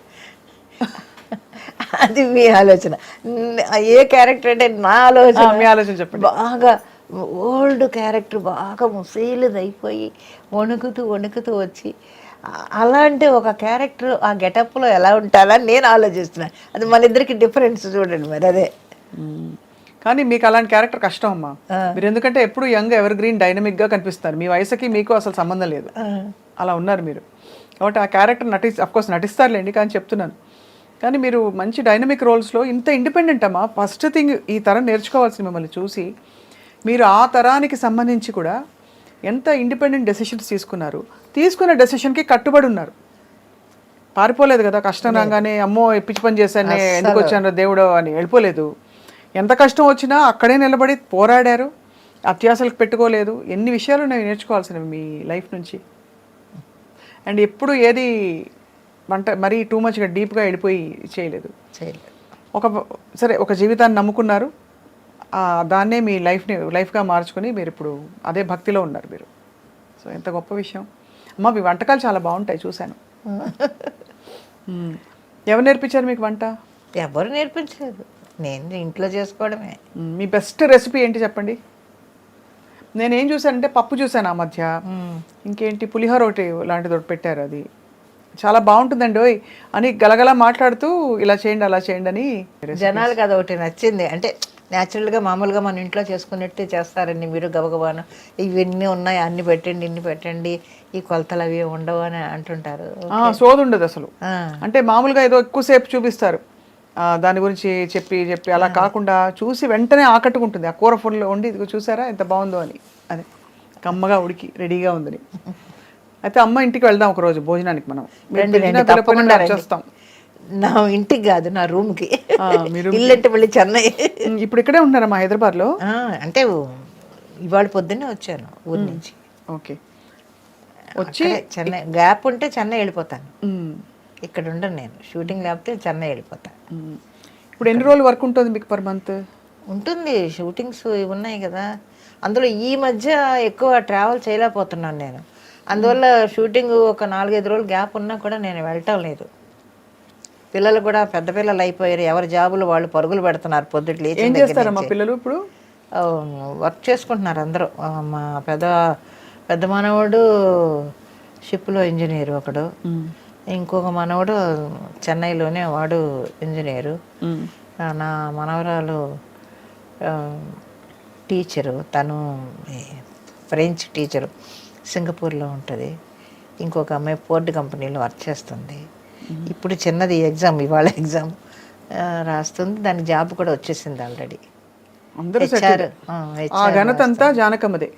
అది మీ ఆలోచన. ఏ క్యారెక్టర్ అంటే నా ఆలోచన. మీ ఆలోచన చెప్పండి. బాగా ఓల్డ్ క్యారెక్టర్, బాగా ముసీలుది అయిపోయి వణుకుతూ వచ్చి అలాంటి ఒక క్యారెక్టర్ ఆ గెటప్లో ఎలా ఉంటారని నేను ఆలోచిస్తున్నాను. అది మన ఇద్దరికి డిఫరెన్స్ చూడండి మరి. అదే కానీ మీకు అలాంటి క్యారెక్టర్ కష్టం అమ్మా. మీరు ఎందుకంటే ఎప్పుడు యంగ్, ఎవర్ గ్రీన్, డైనమిక్గా కనిపిస్తారు. మీ వయసుకి మీకు అసలు సంబంధం లేదు, అలా ఉన్నారు మీరు. కాబట్టి ఆ క్యారెక్టర్ అఫ్కోర్స్ నటిస్తారులేండి, కానీ చెప్తున్నాను. కానీ మీరు మంచి డైనమిక్ రోల్స్లో ఇంత ఇండిపెండెంట్ అమ్మా. ఫస్ట్ థింగ్ ఈ తరం నేర్చుకోవాల్సింది మిమ్మల్ని చూసి, మీరు ఆ తరానికి సంబంధించి కూడా ఎంత ఇండిపెండెంట్ డెసిషన్స్ తీసుకున్న డెసిషన్కి కట్టుబడి ఉన్నారు. పారిపోలేదు కదా, కష్టం రాగానే అమ్మో పిచ్చి పని చేశానే, ఎందుకు వచ్చాను దేవుడు అని వెళ్ళిపోలేదు. ఎంత కష్టం వచ్చినా అక్కడే నిలబడి పోరాడారు, అత్యాసలకు పెట్టుకోలేదు. ఎన్ని విషయాలు నేను నేర్చుకోవాల్సినవి మీ లైఫ్ నుంచి. అండ్ ఎప్పుడు ఏది మరీ టూ మచ్గా డీప్గా వెళ్ళిపోయి చేయలేదు. సరే, ఒక జీవితాన్ని నమ్ముకున్నారు, దాన్నే మీ లైఫ్గా మార్చుకొని మీరు ఇప్పుడు అదే భక్తిలో ఉన్నారు మీరు. సో ఎంత గొప్ప విషయం అమ్మ. మీ వంటకాలు చాలా బాగుంటాయి, చూశాను. ఎవరు నేర్పించారు మీకు వంట? ఎవరు నేర్పించలేదు, నేను ఇంట్లో చేసుకోవడమే. మీ బెస్ట్ రెసిపీ ఏంటి చెప్పండి? నేనేం చూశానంటే పప్పు చూశాను ఆ మధ్య, ఇంకేంటి పులిహోర ఒకటి లాంటిది ఒకటి పెట్టారు. అది చాలా బాగుంటుందండి ఓయ్ అని గలగలా మాట్లాడుతూ ఇలా చేయండి అలా చేయండి అని. జనాలకు అది ఒకటి నచ్చింది. అంటే న్యాచురల్గా మామూలుగా మన ఇంట్లో చేసుకున్నట్టే చేస్తారండి మీరు గబగబాను. ఇవన్నీ ఉన్నాయి అన్ని పెట్టండి ఇన్ని పెట్టండి ఈ కొలతలు అవి ఉండవు అని అంటుంటారు. సోదు ఉండదు అసలు. ఆ, అంటే మామూలుగా ఏదో ఎక్కువసేపు చూపిస్తారు దాని గురించి చెప్పి చెప్పి, అలా కాకుండా చూసి వెంటనే ఆకట్టుకుంటుంది. ఆ కూర ఫుల్ వండి ఇదిగో చూసారా ఎంత బాగుందో అని, అది కమ్మగా ఉడికి రెడీగా ఉందని. అయితే అమ్మ ఇంటికి వెళ్దాం ఒకరోజు భోజనానికి. మనం మీరు రండి, పిలిచినా రండి, పిలవకపోయినా తప్పకుండా రండి. వచ్చేస్తాం. నా ఇంటికి కాదు నా రూమ్కి. మీరు ఇల్లంటే మళ్ళీ చెన్నై. ఇప్పుడు ఇక్కడే ఉంటున్నారమ్మా హైదరాబాద్లో? అంటే ఇవాళ పొద్దున్నే వచ్చాను ఊరి నుంచి. ఓకే. వచ్చి చెన్నై గ్యాప్ ఉంటే చెన్నై వెళ్ళిపోతాను. ఉమ్, ఇక్కడ ఉండను నేను. షూటింగ్ లేకపోతే చెన్నై వెళ్ళిపోతాను. ఉమ్. ఇప్పుడు ఎన్ని రోజులు వర్క్ ఉంటుంది మీకు పర్ మంత్? ఉంటుంది, షూటింగ్స్ ఇవి ఉన్నాయి కదా. అందులో ఈ మధ్య ఎక్కువ ట్రావెల్ చేయలేకపోతున్నాను నేను. అందువల్ల షూటింగ్ ఒక 4-5 రోజులు గ్యాప్ ఉన్నా కూడా నేను వెళ్ళటం లేదు. పిల్లలు కూడా పెద్ద పిల్లలు అయిపోయారు, ఎవరి జాబులు వాళ్ళు పరుగులు పెడుతున్నారు. పొద్దుట్లు ఏం చేస్తారమ్మా పిల్లలు ఇప్పుడు? వర్క్ చేసుకుంటున్నారు అందరూ. మా పెద్ద మనవడు షిప్లో ఇంజనీరు ఒకడు, ఇంకొక మనవడు చెన్నైలోనే వాడు ఇంజనీరు. నా మనవరాలు టీచరు, తను ఫ్రెంచ్ టీచరు, సింగపూర్లో ఉంటుంది. ఇంకొక అమ్మాయి పోర్ట్ కంపెనీలో వర్క్ చేస్తుంది. ఇప్పుడు చిన్నది ఎగ్జామ్, ఇవాళ ఎగ్జామ్ రాస్తుంది. దానికి జాబ్ కూడా వచ్చేసింది ఆల్రెడీ. అందరూ ఆ ఘనత అంతా జానకమ్మదే.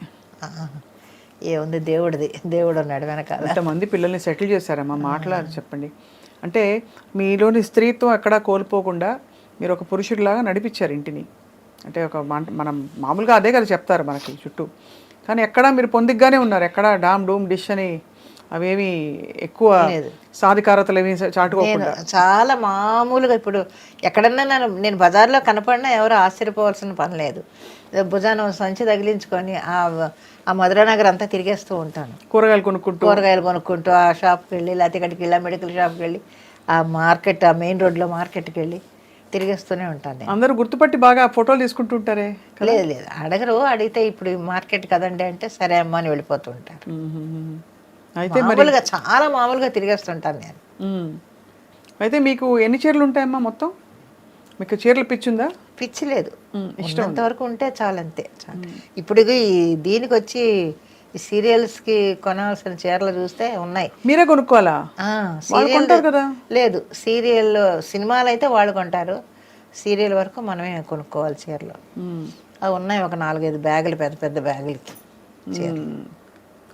ఏముంది, దేవుడు ఉన్నాడు వెనకాల. ఎంతమంది పిల్లల్ని సెటిల్ చేశారమ్మా, మాట్లాడారు చెప్పండి. అంటే మీలోని స్త్రీత్వం ఎక్కడా కోల్పోకుండా మీరు ఒక పురుషుడిలాగా నడిపించారు ఇంటిని. అంటే మనం మామూలుగా అదే కదా చెప్తారు మనకి చుట్టూ, కానీ ఎక్కడా మీరు పొందిగ్గానే ఉన్నారు. ఎక్కడా డామ్ డూమ్ డిష్ అని అవేమి ఎక్కువ సాధికారతలు ఏమి చాటుకోకుండా చాలా మామూలుగా. ఇప్పుడు ఎక్కడన్నా నేను బజార్లో కనపడినా ఎవరు ఆశ్చర్యపోవాల్సిన పని లేదు. భుజానం సంచి తగిలించుకొని ఆ మధురానగర్ అంతా తిరిగేస్తూ ఉంటాను. కూరగాయలు కొనుక్కుంటూ ఆ షాప్కి వెళ్ళి, లేకపోతే ఇక్కడికి వెళ్ళి, మెడికల్ షాప్కి వెళ్ళి, ఆ మార్కెట్, ఆ మెయిన్ రోడ్లో మార్కెట్కి వెళ్ళి తిరిగేస్తూనే ఉంటాను. అందరూ గుర్తుపట్టి బాగా ఫోటోలు తీసుకుంటుంటారే? లేదు, అడగరు. అడిగితే ఇప్పుడు మార్కెట్ కదండి అంటే సరే అమ్మ అని వెళ్ళిపోతూ ఉంటారు. అయితే మామూలుగా చాలా మామూలుగా తిరిగేస్తుంటాను నేను. అయితే మీకు ఎన్ని చీరలు ఉంటాయమ్మా మొత్తం? మీకు చీరలు పిచ్చుందా? పిచ్చి లేదు, ఇష్టం వరకు ఉంటే చాలంతే. ఇప్పుడు దీనికి వచ్చి ఈ సీరియల్స్కి కొనాల్సిన చీరలు చూస్తే ఉన్నాయి. మీరే కొనుక్కోవాలా? లేదు, సినిమాలు అయితే వాళ్ళు కొంటారు, సీరియల్ వరకు మనమే కొనుక్కోవాలి చీరలు. అవి ఉన్నాయి ఒక 4-5 బ్యాగులు, పెద్ద పెద్ద బ్యాగులకి చీరలు.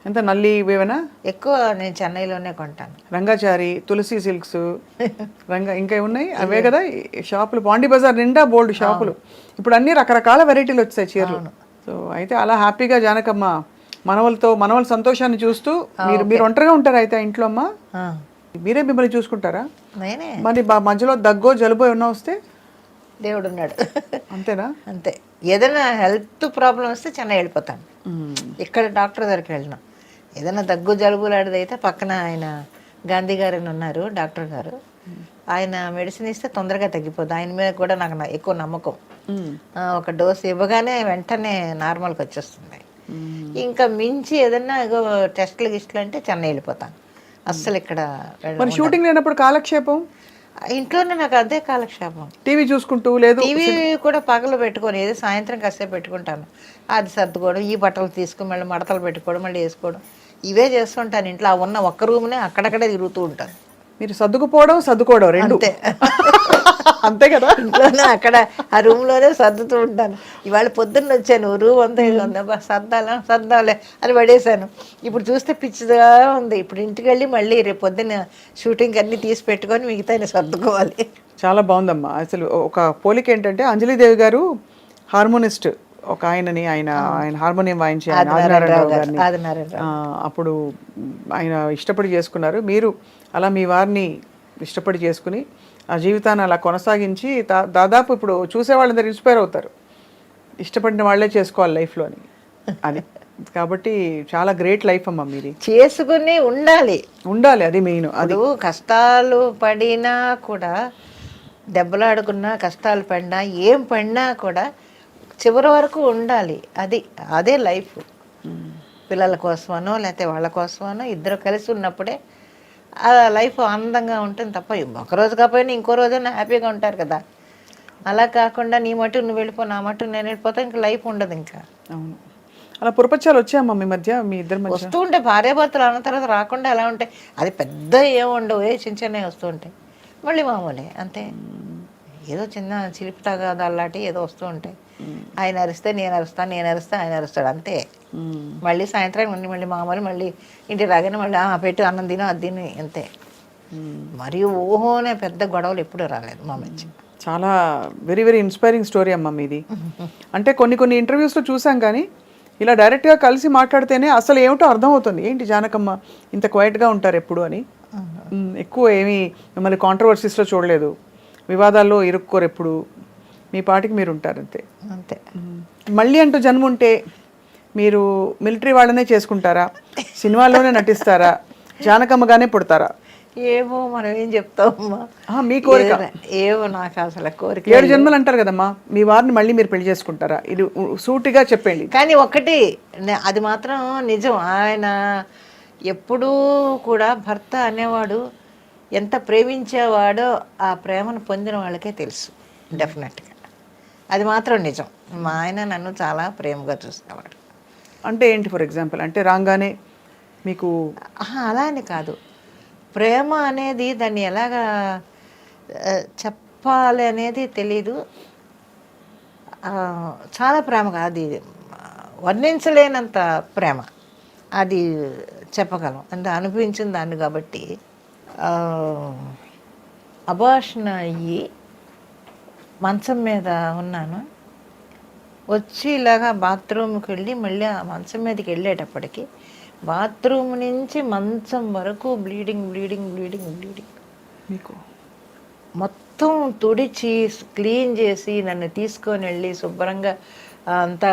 ఎంత నల్లి ఇవేనా? ఎక్కువ నేను చెన్నైలోనే కొంటాను. రంగాచారి, తులసి సిల్క్స్, ఇంకా ఉన్నాయి అవే కదా షాపులు. పాండి బజార్ నిండా బోల్డ్ షాపులు. ఇప్పుడు అన్ని రకరకాల వెరైటీలు వచ్చాయి చీరలు. సో అయితే అలా హ్యాపీగా జానకమ్మ మనవల సంతోషాన్ని చూస్తూ మీరు ఒంటరిగా ఉంటారా అయితే ఇంట్లో? అమ్మా మీరే మిమ్మల్ని చూసుకుంటారా? నేనే. మరి మధ్యలో దగ్గో జలుబో ఏమన్నా వస్తే? దేవుడు ఉన్నాడు. అంతేనా? అంతే. ఏదైనా హెల్త్ ప్రాబ్లం వస్తే చెన్నై వెళ్ళిపోతాను. ఇక్కడ డాక్టర్ దగ్గరికి వెళ్ళినా. ఏదైనా దగ్గు జలుబు లాంటిది అయితే పక్కన ఆయన గాంధీ గారు అని ఉన్నారు, డాక్టర్ గారు. ఆయన మెడిసిన్ ఇస్తే తొందరగా తగ్గిపోద్ది. ఆయన మీద కూడా నాకు ఎక్కువ నమ్మకం. ఒక డోసు ఇవ్వగానే వెంటనే నార్మల్కి వచ్చేస్తుంది. ఇంకా మించి ఏదన్నా టెస్ట్లు గిస్ట్లు అంటే చెన్నై వెళ్ళిపోతాను. అస్సలు ఇక్కడ షూటింగ్ లేనప్పుడు కాలక్షేపం ఇంట్లోనే నాకు అదే కాలక్షేపం. టీవీ చూసుకుంటూ, లేదు టీవీ కూడా పగలు పెట్టుకొని ఏదో సాయంత్రం కాసేపు పెట్టుకుంటాను. అది సర్దుకోవడం, ఈ బట్టలు తీసుకుని మళ్ళీ మడతలు పెట్టుకోవడం, మళ్ళీ వేసుకోవడం, ఇవే చేస్తుంటాను. ఇంట్లో ఉన్న ఒక్క రూమ్నే అక్కడక్కడే తిరుగుతూ ఉంటాను. మీరు సర్దుకోవడం రెండు అంతే కదా? ఇంట్లోనే అక్కడ ఆ రూమ్లోనే సర్దుతూ ఉంటాను. ఇవాళ పొద్దున్న వచ్చాను, రూమ్ అంతా సర్దాలే అని పడేశాను. ఇప్పుడు చూస్తే పిచ్చిగా ఉంది. ఇప్పుడు ఇంటికి వెళ్ళి మళ్ళీ రేపు పొద్దున్న షూటింగ్ అన్నీ తీసి పెట్టుకొని మిగతా సర్దుకోవాలి. చాలా బాగుందమ్మా. అసలు ఒక పోలిక ఏంటంటే అంజలిదేవి గారు హార్మోనిస్ట్, ఒక ఆయన హార్మోనియం వాయించే ఆదినారాయణరావు గారిని అప్పుడు ఆయన ఇష్టపడి చేసుకున్నారు. మీరు అలా మీ వారిని ఇష్టపడి చేసుకుని ఆ జీవితాన్ని అలా కొనసాగించి దాదాపు ఇప్పుడు చూసే వాళ్ళందరూ ఇన్స్పైర్ అవుతారు, ఇష్టపడిన వాళ్ళే చేసుకోవాలి లైఫ్లో అని. అది కాబట్టి చాలా గ్రేట్ లైఫ్ అమ్మా మీది. చేసుకుని ఉండాలి, అది మెయిన్. అది కష్టాలు పడినా కూడా, దెబ్బలాడుకున్నా, కష్టాలు పడినా, ఏం పడినా కూడా చివరి వరకు ఉండాలి. అదే లైఫ్. పిల్లల కోసమనో లేకపోతే వాళ్ళ కోసమనో ఇద్దరు కలిసి ఉన్నప్పుడే ఆ లైఫ్ ఆనందంగా ఉంటుంది తప్ప ఒకరోజు కాకపోయినా ఇంకో రోజైనా హ్యాపీగా ఉంటారు కదా. అలా కాకుండా నీ మటు నువ్వు వెళ్ళిపో, నా మటు నేను వెళ్ళిపోతా, ఇంకా లైఫ్ ఉండదు ఇంకా. అవును. అలా పురపచ్చాలు వచ్చాయమ్మా మీ మధ్య, మీ ఇద్దరి మధ్య? వస్తూ ఉంటాయి, భార్యాభర్తలు అన్న తర్వాత రాకుండా ఎలా ఉంటాయి. అది పెద్ద ఏముండవు, చిన్న చిన్నవి వస్తూ ఉంటాయి, మళ్ళీ మామూలే అంతే. ఏదో చిన్న చిలిపి తగాదాలాంటి ఏదో వస్తూ ఉంటాయి. ఆయన అరిస్తే నేను అరుస్తాను, నేను అరిస్తే ఆయన అరుస్తాడు, అంతే. మళ్ళీ సాయంత్రం మళ్ళీ మామూలు, మళ్ళీ ఇంటి రాగానే మళ్ళీ పెట్టు అన్నం తిను అది తిని, అంతే. మరియు ఊహోనే పెద్ద గొడవలు ఎప్పుడూ రాలేదు మా మధ్య. చాలా వెరీ వెరీ ఇన్స్పైరింగ్ స్టోరీ అమ్మ మీది. అంటే కొన్ని ఇంటర్వ్యూస్లో చూసాం, కానీ ఇలా డైరెక్ట్గా కలిసి మాట్లాడితేనే అసలు ఏమిటో అర్థమవుతుంది. ఏంటి జానకమ్మ ఇంత క్వైట్గా ఉంటారు ఎప్పుడు అని. ఎక్కువ ఏమీ మిమ్మల్ని కాంట్రవర్సీస్లో చూడలేదు, వివాదాల్లో ఇరుక్కోరు ఎప్పుడు, మీ పాటికి మీరు ఉంటారు అంతే. అంతే. మళ్ళీ అంటూ జన్మ ఉంటే మీరు మిలిటరీ వాళ్ళనే చేసుకుంటారా, సినిమాల్లోనే నటిస్తారా, జానకమ్మగానే పుడతారా? ఏమో మనం ఏం చెప్తామమ్మా, మీ కోరిక ఏమో నాకు అసలు కోరిక. 7 జన్మలు అంటారు కదమ్మా, మీ వారిని మళ్ళీ మీరు పెళ్లి చేసుకుంటారా? ఇది సూటిగా చెప్పండి. కానీ ఒకటి అది మాత్రం నిజం, ఆయన ఎప్పుడూ కూడా భర్త అనేవాడు ఎంత ప్రేమించేవాడో ఆ ప్రేమను పొందిన వాళ్ళకే తెలుసు డెఫినెట్గా. అది మాత్రం నిజం. మా ఆయన నన్ను చాలా ప్రేమగా చూసేవాడు. అంటే ఏంటి ఫర్ ఎగ్జాంపుల్? అంటే రాగానే మీకు అలా అని కాదు, ప్రేమ అనేది దాన్ని ఎలాగా చెప్పాలి అనేది తెలీదు. చాలా ప్రేమగా, అది వర్ణించలేనంత ప్రేమ, అది చెప్పగలం అంటే అనిపించిన దాన్ని. కాబట్టి అబార్షన్ అయ్యి మంచం మీద ఉన్నాను, వచ్చి ఇలాగా బాత్రూమ్కి వెళ్ళి మళ్ళీ ఆ మంచం మీదకి వెళ్ళేటప్పటికి బాత్రూమ్ నుంచి మంచం వరకు బ్లీడింగ్ బ్లీడింగ్ బ్లీడింగ్ బ్లీడింగ్. మీకు మొత్తం తుడిచి క్లీన్ చేసి నన్ను తీసుకొని వెళ్ళి శుభ్రంగా అంతా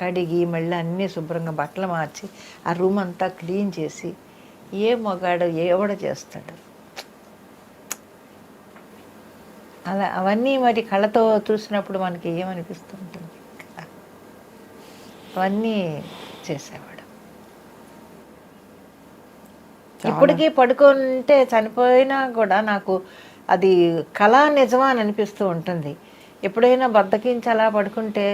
కడిగి మళ్ళీ అన్నీ శుభ్రంగా బట్టలు మార్చి ఆ రూమ్ అంతా క్లీన్ చేసి, ఏ మగాడు ఎవడ చేస్తాడు అలా? అవన్నీ మరి కళ్ళతో చూసినప్పుడు మనకి ఏమనిపిస్తూ ఉంటుంది కదా, అవన్నీ చేసేవాడు. ఇప్పటికీ పడుకుంటే చనిపోయినా కూడా నాకు అది కళా నిజమా అని అనిపిస్తూ ఉంటుంది. ఎప్పుడైనా బద్దకించి అలా పడుకుంటే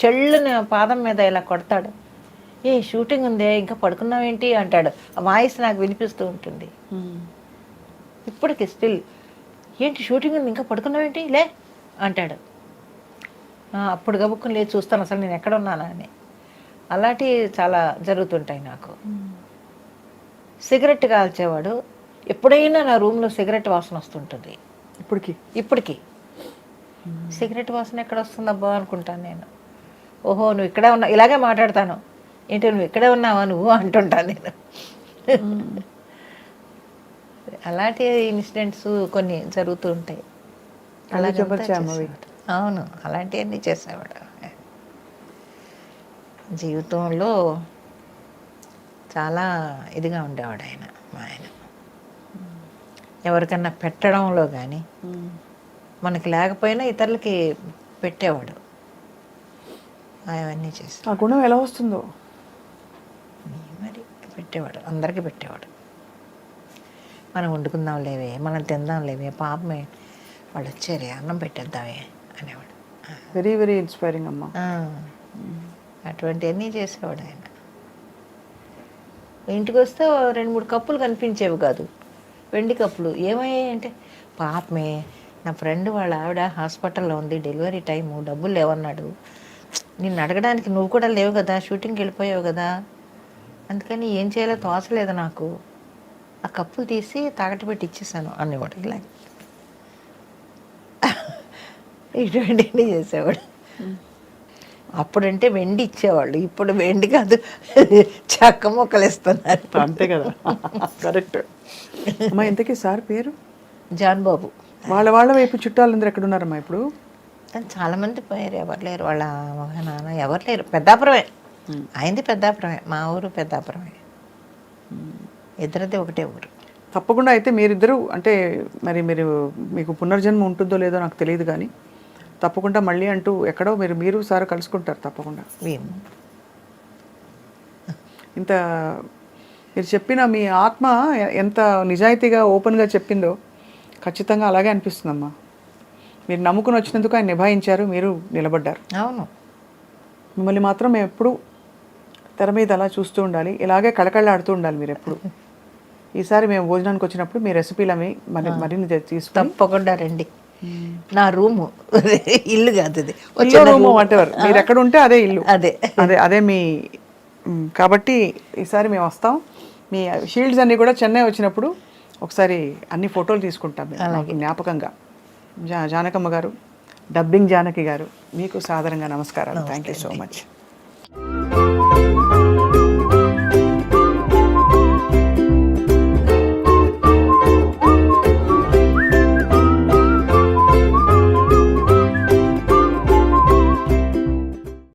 చెళ్ళుని పాదం మీద ఇలా కొడతాడు, ఏ షూటింగ్ ఉందే ఇంకా పడుకున్నావేంటి అంటాడు. ఆ వాయిస్ నాకు వినిపిస్తూ ఉంటుంది ఇప్పటికి స్టిల్. ఏంటి షూటింగ్ ఉంది ఇంకా పడుకున్నావేంటి లే అంటాడు. అప్పుడు గబుక్కుని లేదు చూస్తాను అసలు నేను ఎక్కడ ఉన్నానా అని. అలాంటివి చాలా జరుగుతుంటాయి నాకు. సిగరెట్ కాల్చేవాడు, ఎప్పుడైనా నా రూమ్లో సిగరెట్ వాసన వస్తుంటుంది ఇప్పటికి. సిగరెట్ వాసన ఎక్కడ వస్తుందబ్బా అనుకుంటాను నేను. ఓహో నువ్వు ఇక్కడే ఉన్నావు, ఇలాగే మాట్లాడతాను, ఏంటి నువ్వు ఇక్కడే ఉన్నావా నువ్వు అంటుంటాను నేను. అలాంటి ఇన్సిడెంట్స్ కొన్ని జరుగుతూ ఉంటాయి. అవును, అలాంటివన్నీ చేసేవాడు. జీవితంలో చాలా ఇదిగా ఉండేవాడు ఆయన. మా ఆయన ఎవరికన్నా పెట్టడంలో కానీ మనకి లేకపోయినా ఇతరులకి పెట్టేవాడు. అవన్నీ చేసి ఆ గుణం ఎలా వస్తుందో మరి పెట్టేవాడు, అందరికీ పెట్టేవాడు. మనం వండుకుందాం లేవే, మనం తిందాం లేవే, పాపమే వాళ్ళు వచ్చారే అన్నం పెట్టేద్దామే అనేవాడు. వెరీ వెరీ ఇన్స్పైరింగ్ అమ్మా. అటువంటివన్నీ చేసేవాడు ఆయన. ఇంటికి వస్తే 2-3 కప్పులు కనిపించేవి కాదు, వెండి కప్పులు. ఏమయ్యాయి అంటే, పాపమే నా ఫ్రెండ్ వాళ్ళ ఆవిడ హాస్పిటల్లో ఉంది, డెలివరీ టైము, డబ్బులు లేవన్నాడు, నిన్ను అడగడానికి నువ్వు కూడా లేవు కదా, షూటింగ్కి వెళ్ళిపోయావు కదా, అందుకని ఏం చేయాలో తోచలేదు నాకు, ఆ కప్పులు తీసి తాకట్టు పెట్టి ఇచ్చేసాను అనేవాడు. ఇలా ఇటువంటివన్నీ చేసేవాడు. అప్పుడంటే వెండి ఇచ్చేవాళ్ళు, ఇప్పుడు వెండి కాదు చెక్క మొక్కలు ఇస్తున్నారు. అంతే కదా, కరెక్ట్. అమ్మా ఇంతకీ సార్ పేరు? జాన్ బాబు. వాళ్ళ వైపు చుట్టాలందరూ ఎక్కడ ఉన్నారమ్మా ఇప్పుడు? చాలామంది పోయారు, ఎవరు లేరు. వాళ్ళ మగ నాన్న ఎవరు లేరు. పెద్దాపురమే, ఆయనది పెద్దాపురమే, మా ఊరు పెద్దాపురమే, ఇద్దరిది ఒకటే ఊరు. తప్పకుండా. అయితే మీరిద్దరూ అంటే మరి మీకు పునర్జన్మ ఉంటుందో లేదో నాకు తెలియదు, కానీ తప్పకుండా మళ్ళీ అంటూ ఎక్కడో మీరు సార్ కలుసుకుంటారు తప్పకుండా. మేము ఇంత మీరు చెప్పిన మీ ఆత్మ ఎంత నిజాయితీగా ఓపెన్గా చెప్పిందో ఖచ్చితంగా అలాగే అనిపిస్తుందమ్మా. మీరు నమ్ముకుని వచ్చినందుకు ఆయన నిభాయించారు, మీరు నిలబడ్డారు. అవును. మిమ్మల్ని మాత్రం మేము ఎప్పుడు తెర మీద అలా చూస్తూ ఉండాలి, ఇలాగే కళకళలాడుతూ ఉండాలి మీరు ఎప్పుడు. ఈసారి మేము భోజనానికి వచ్చినప్పుడు మీ రెసిపీలు అవి మరిన్ని తీసుకుని తప్పకుండా రండి. నా రూము, ఇల్లు కాదు ఇది, రూము వాటెవర్, మీరు ఎక్కడ ఉంటే అదే ఇల్లు, అదే అదే అదే మీ. కాబట్టి ఈసారి మేము వస్తాం. మీ షీల్డ్స్ అన్నీ కూడా చెన్నై వచ్చినప్పుడు ఒకసారి అన్ని ఫోటోలు తీసుకుంటాం మాకు జ్ఞాపకంగా. జానకమ్మ గారు, డబ్బింగ్ జానకి గారు, మీకు సాదరంగా నమస్కారాలు. Thank you so much.